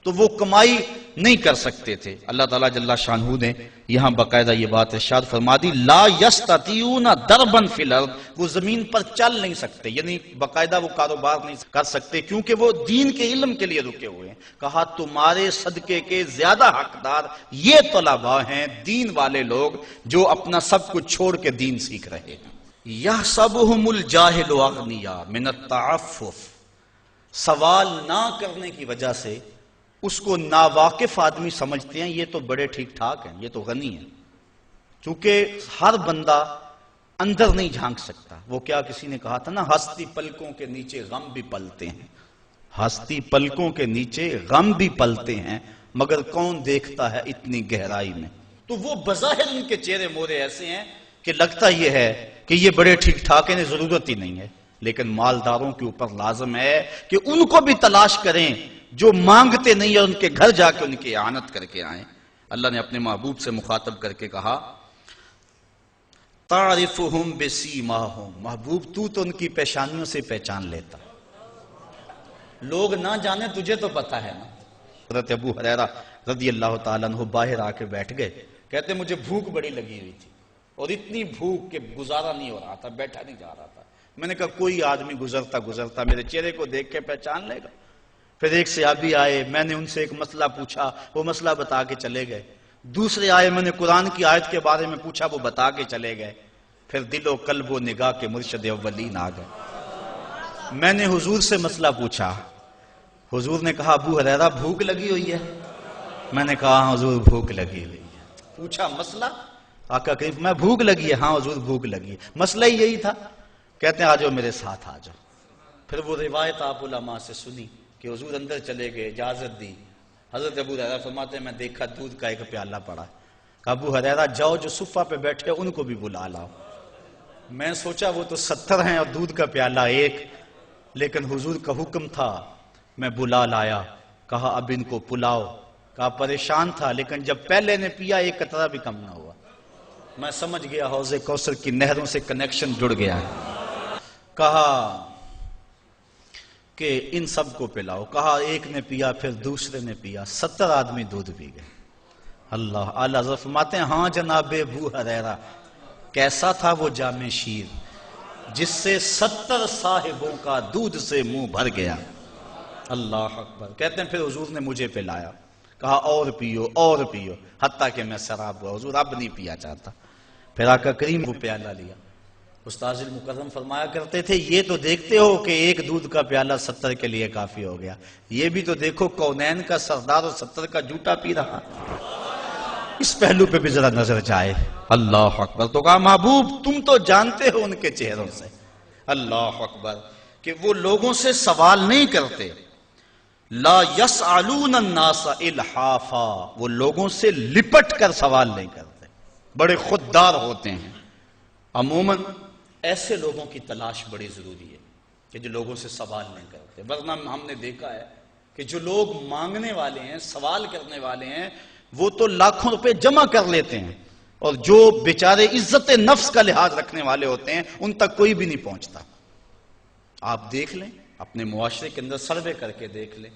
تو وہ کمائی نہیں کر سکتے تھے۔ اللہ تعالیٰ جل شانہ نے یہاں باقاعدہ یہ بات ارشاد فرما دی، لا یستطیعون ضربا فی الارض، وہ زمین پر چل نہیں سکتے، یعنی باقاعدہ وہ کاروبار نہیں کر سکتے کیونکہ وہ دین کے علم کے لیے رکے ہوئے ہیں۔ کہا تمہارے صدقے کے زیادہ حقدار یہ طلباء ہیں، دین والے لوگ جو اپنا سب کچھ چھوڑ کے دین سیکھ رہے ہیں۔ یحسبہم الجاہل اغنیاء من التعفف، سوال نہ کرنے کی وجہ سے اس کو ناواقف آدمی سمجھتے ہیں یہ تو بڑے ٹھیک ٹھاک ہیں، یہ تو غنی ہیں، چونکہ ہر بندہ اندر نہیں جھانک سکتا۔ وہ کیا کسی نے کہا تھا نا، ہستی پلکوں کے نیچے غم بھی پلتے ہیں، ہستی پلکوں کے نیچے غم بھی پلتے ہیں، مگر کون دیکھتا ہے اتنی گہرائی میں۔ تو وہ بظاہر ان کے چہرے مورے ایسے ہیں کہ لگتا یہ ہے کہ یہ بڑے ٹھیک ٹھاک ہیں، ضرورت ہی نہیں ہے، لیکن مالداروں کے اوپر لازم ہے کہ ان کو بھی تلاش کریں جو مانگتے نہیں اور ان کے گھر جا کے ان کی اعانت کر کے آئیں۔ اللہ نے اپنے محبوب سے مخاطب کر کے کہا تعرفہم بسیماہم، محبوب تو ان کی پیشانیوں سے پہچان لیتا، لوگ نہ جانے تجھے تو پتا ہے نا۔ حضرت ابو ہریرہ رضی اللہ تعالیٰ عنہ باہر آ کے بیٹھ گئے، کہتے مجھے بھوک بڑی لگی ہوئی تھی اور اتنی بھوک کہ گزارا نہیں ہو رہا تھا، بیٹھا نہیں جا رہا تھا۔ میں نے کہا کوئی آدمی گزرتا میرے چہرے کو دیکھ کے پہچان لے گا۔ پھر ایک صحابی آئے، میں نے ان سے ایک مسئلہ پوچھا، وہ مسئلہ بتا کے چلے گئے۔ دوسرے آئے، میں نے قرآن کی آیت کے بارے میں پوچھا، وہ بتا کے چلے گئے۔ پھر دل و قلب و نگاہ کے مرشد اولین آ گئے۔ میں نے حضور سے مسئلہ پوچھا، حضور نے کہا ابو ہریرہ بھوک لگی ہوئی ہے؟ میں نے کہا ہاں حضور بھوک لگی ہوئی ہے۔ پوچھا مسئلہ؟ آقا کریم میں بھوک لگی ہے؟ ہاں حضور بھوک لگی ہے۔ مسئلہ ہی یہی تھا؟ کہتے ہیں آ جاؤ میرے ساتھ آ جاؤ۔ پھر وہ روایت آپ علماء سے سنی کہ حضور اندر چلے گئے، اجازت دی۔ حضرت ابو ہریرہ فرماتے ہیں میں دیکھا دودھ کا ایک پیالہ پڑا، کہا ابو ہریرہ جاؤ جو صفہ پہ بیٹھے ان کو بھی بلا لاؤ۔ میں سوچا وہ تو 70 ہیں اور دودھ کا پیالہ ایک، لیکن حضور کا حکم تھا، میں بلا لایا، کہا اب ان کو پلاؤ۔ کہا پریشان تھا لیکن جب پہلے نے پیا ایک قطرہ بھی کم نہ ہوا۔ میں سمجھ گیا حوض کوثر کی نہروں سے کنیکشن جڑ گیا ہے۔ کہا کہ ان سب کو پلاؤ، کہا ایک نے پیا پھر دوسرے نے پیا، 70 آدمی دودھ پی گئے۔ اللہ اعلیٰ حضرت فرماتے ہیں ہاں جناب ابو ہریرہ کیسا تھا وہ جام شیر جس سے 70 صاحبوں کا دودھ سے منہ بھر گیا۔ اللہ اکبر۔ کہتے ہیں پھر حضور نے مجھے پلایا، کہا اور پیو اور پیو، حتیٰ کہ میں سراب ہوا، حضور اب نہیں پیا چاہتا۔ پھر آقا کریم کو پیالہ لیا۔ استاذ المکرم فرمایا کرتے تھے یہ تو دیکھتے ہو کہ ایک دودھ کا پیالہ 70 کے لیے کافی ہو گیا، یہ بھی تو دیکھو کونین کا سردار اور 70 کا جوٹا پی رہا، اس پہلو پہ بھی ذرا نظر جائے۔ اللہ اکبر۔ تو کہا محبوب تم تو جانتے ہو ان کے چہروں سے، اللہ اکبر، کہ وہ لوگوں سے سوال نہیں کرتے، لا یسألون الناس الحافا، وہ لوگوں سے لپٹ کر سوال نہیں کرتے، بڑے خوددار ہوتے ہیں۔ عموماً ایسے لوگوں کی تلاش بڑی ضروری ہے کہ جو لوگوں سے سوال نہیں کرتے، ورنہ ہم نے دیکھا ہے کہ جو لوگ مانگنے والے ہیں، سوال کرنے والے ہیں، وہ تو لاکھوں روپے جمع کر لیتے ہیں، اور جو بیچارے عزت نفس کا لحاظ رکھنے والے ہوتے ہیں ان تک کوئی بھی نہیں پہنچتا۔ آپ دیکھ لیں اپنے معاشرے کے اندر سروے کر کے دیکھ لیں،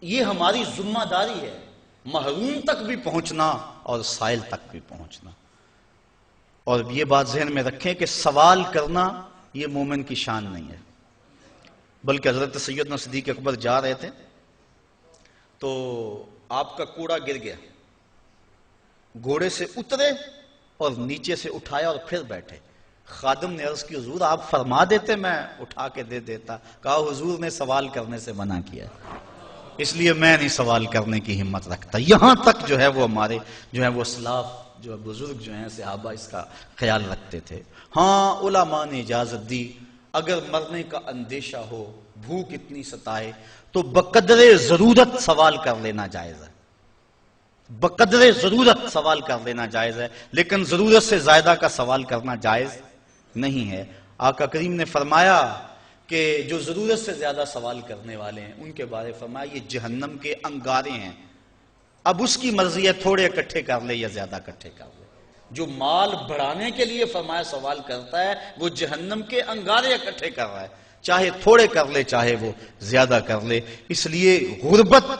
یہ ہماری ذمہ داری ہے محروم تک بھی پہنچنا اور سائل تک بھی پہنچنا۔ اور یہ بات ذہن میں رکھیں کہ سوال کرنا یہ مومن کی شان نہیں ہے، بلکہ حضرت سیدنا صدیق اکبر جا رہے تھے تو آپ کا کوڑا گر گیا، گھوڑے سے اترے اور نیچے سے اٹھایا اور پھر بیٹھے۔ خادم نے عرض کی حضور آپ فرما دیتے میں اٹھا کے دے دیتا۔ کہا حضور نے سوال کرنے سے منع کیا، اس لیے میں نہیں سوال کرنے کی ہمت رکھتا۔ یہاں تک جو ہے وہ ہمارے جو ہے وہ اسلاف جو بزرگ جو ہیں صحابہ اس کا خیال رکھتے تھے۔ ہاں علماء نے اجازت دی اگر مرنے کا اندیشہ ہو، بھوک اتنی ستائے تو بقدر ضرورت سوال کر لینا جائز ہے، بقدر ضرورت سوال کر لینا جائز ہے، لیکن ضرورت سے زیادہ کا سوال کرنا جائز نہیں ہے۔ آقا کریم نے فرمایا کہ جو ضرورت سے زیادہ سوال کرنے والے ہیں ان کے بارے فرمایا یہ جہنم کے انگارے ہیں، اب اس کی مرضی ہے تھوڑے اکٹھے کر لے یا زیادہ اکٹھے کر لے۔ جو مال بڑھانے کے لیے فرمایا سوال کرتا ہے وہ جہنم کے انگارے اکٹھے کر رہا ہے، چاہے تھوڑے کر لے چاہے وہ زیادہ کر لے۔ اس لیے غربت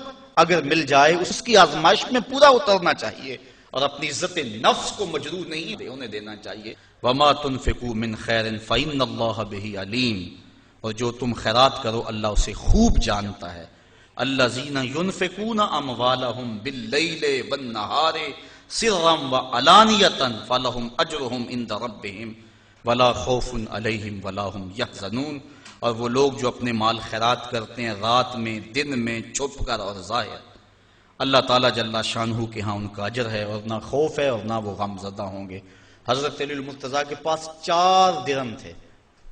اگر مل جائے اس کی آزمائش میں پورا اترنا چاہیے اور اپنی عزت نفس کو مجروح نہیں ہونے دینا چاہیے۔ وَمَا تُنْفِقُوا مِنْ خَيْرٍ فَإِنَّ اللَّهَ بِهِ عَلِيمٌ، اور جو تم خیرات کرو اللہ اسے خوب جانتا ہے۔ الَّذِينَ يُنْفِقُونَ أَمْوَالَهُمْ بِاللَّيْلِ وَالنَّهَارِ سِرًّا وَعَلَانِيَةً فَلَهُمْ أَجْرُهُمْ عِنْدَ رَبِّهِمْ وَلَا خَوْفٌ عَلَيْهِمْ وَلَا هُمْ يَحْزَنُونَ، اور وہ لوگ جو اپنے مال خیرات کرتے ہیں رات میں دن میں چھپ کر اور ظاہر، اللہ تعالیٰ جل شانہ کے ہاں ان کا اجر ہے اور نہ خوف ہے اور نہ وہ غم زدہ ہوں گے۔ حضرت علی المرتضیٰ کے پاس 4 درہم تھے،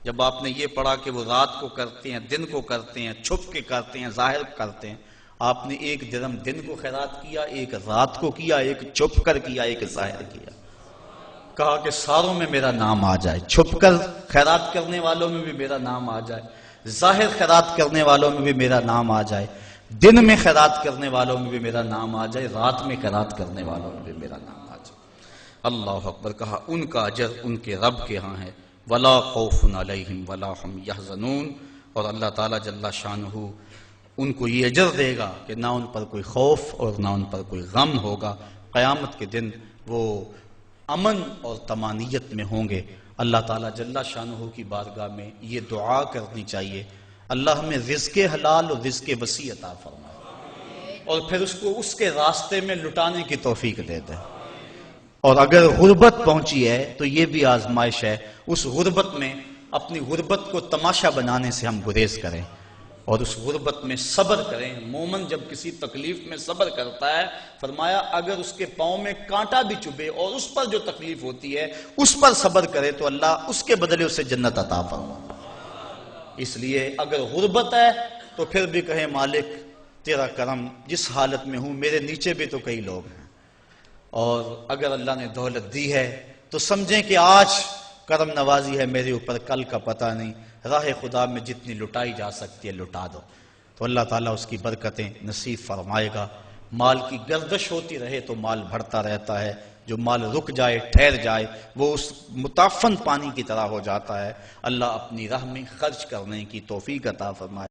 جب آپ نے یہ پڑھا کہ وہ رات کو کرتے ہیں دن کو کرتے ہیں چھپ کے کرتے ہیں ظاہر کرتے ہیں، آپ نے 1 درہم دن کو خیرات کیا، 1 رات کو کیا، 1 چھپ کر کیا، 1 ظاہر کیا۔ کہا کہ ساروں میں میرا نام آ جائے، چھپ کر خیرات کرنے والوں میں بھی میرا نام آ جائے، ظاہر خیرات کرنے والوں میں بھی میرا نام آ جائے، دن میں خیرات کرنے والوں میں بھی میرا نام آ جائے، رات میں خیرات کرنے والوں میں بھی میرا نام آ جائے۔ اللہ اکبر کہا ان کا اجر ان کے رب کے ہاں ہے، ولا خوف علیہم ولا ہم یحزنون، اور اللہ تعالیٰ جل شانہ ان کو یہ اجر دے گا کہ نہ ان پر کوئی خوف اور نہ ان پر کوئی غم ہوگا، قیامت کے دن وہ امن اور طمانینت میں ہوں گے۔ اللہ تعالیٰ جل شانہ کی بارگاہ میں یہ دعا کرنی چاہیے، اللہ ہمیں رزق حلال اور رزق وسیع عطا فرمائے اور پھر اس کو اس کے راستے میں لٹانے کی توفیق دے دے۔ اور اگر غربت پہنچی ہے تو یہ بھی آزمائش ہے، اس غربت میں اپنی غربت کو تماشا بنانے سے ہم گریز کریں اور اس غربت میں صبر کریں۔ مومن جب کسی تکلیف میں صبر کرتا ہے، فرمایا اگر اس کے پاؤں میں کانٹا بھی چبھے اور اس پر جو تکلیف ہوتی ہے اس پر صبر کرے تو اللہ اس کے بدلے اسے جنت عطا فرمائے۔ اس لیے اگر غربت ہے تو پھر بھی کہیں مالک تیرا کرم، جس حالت میں ہوں میرے نیچے بھی تو کئی لوگ ہیں، اور اگر اللہ نے دولت دی ہے تو سمجھیں کہ آج کرم نوازی ہے میرے اوپر، کل کا پتہ نہیں، راہ خدا میں جتنی لٹائی جا سکتی ہے لٹا دو، تو اللہ تعالیٰ اس کی برکتیں نصیب فرمائے گا۔ مال کی گردش ہوتی رہے تو مال بڑھتا رہتا ہے، جو مال رک جائے ٹھہر جائے وہ اس متعفن پانی کی طرح ہو جاتا ہے۔ اللہ اپنی راہ میں خرچ کرنے کی توفیق عطا فرمائے۔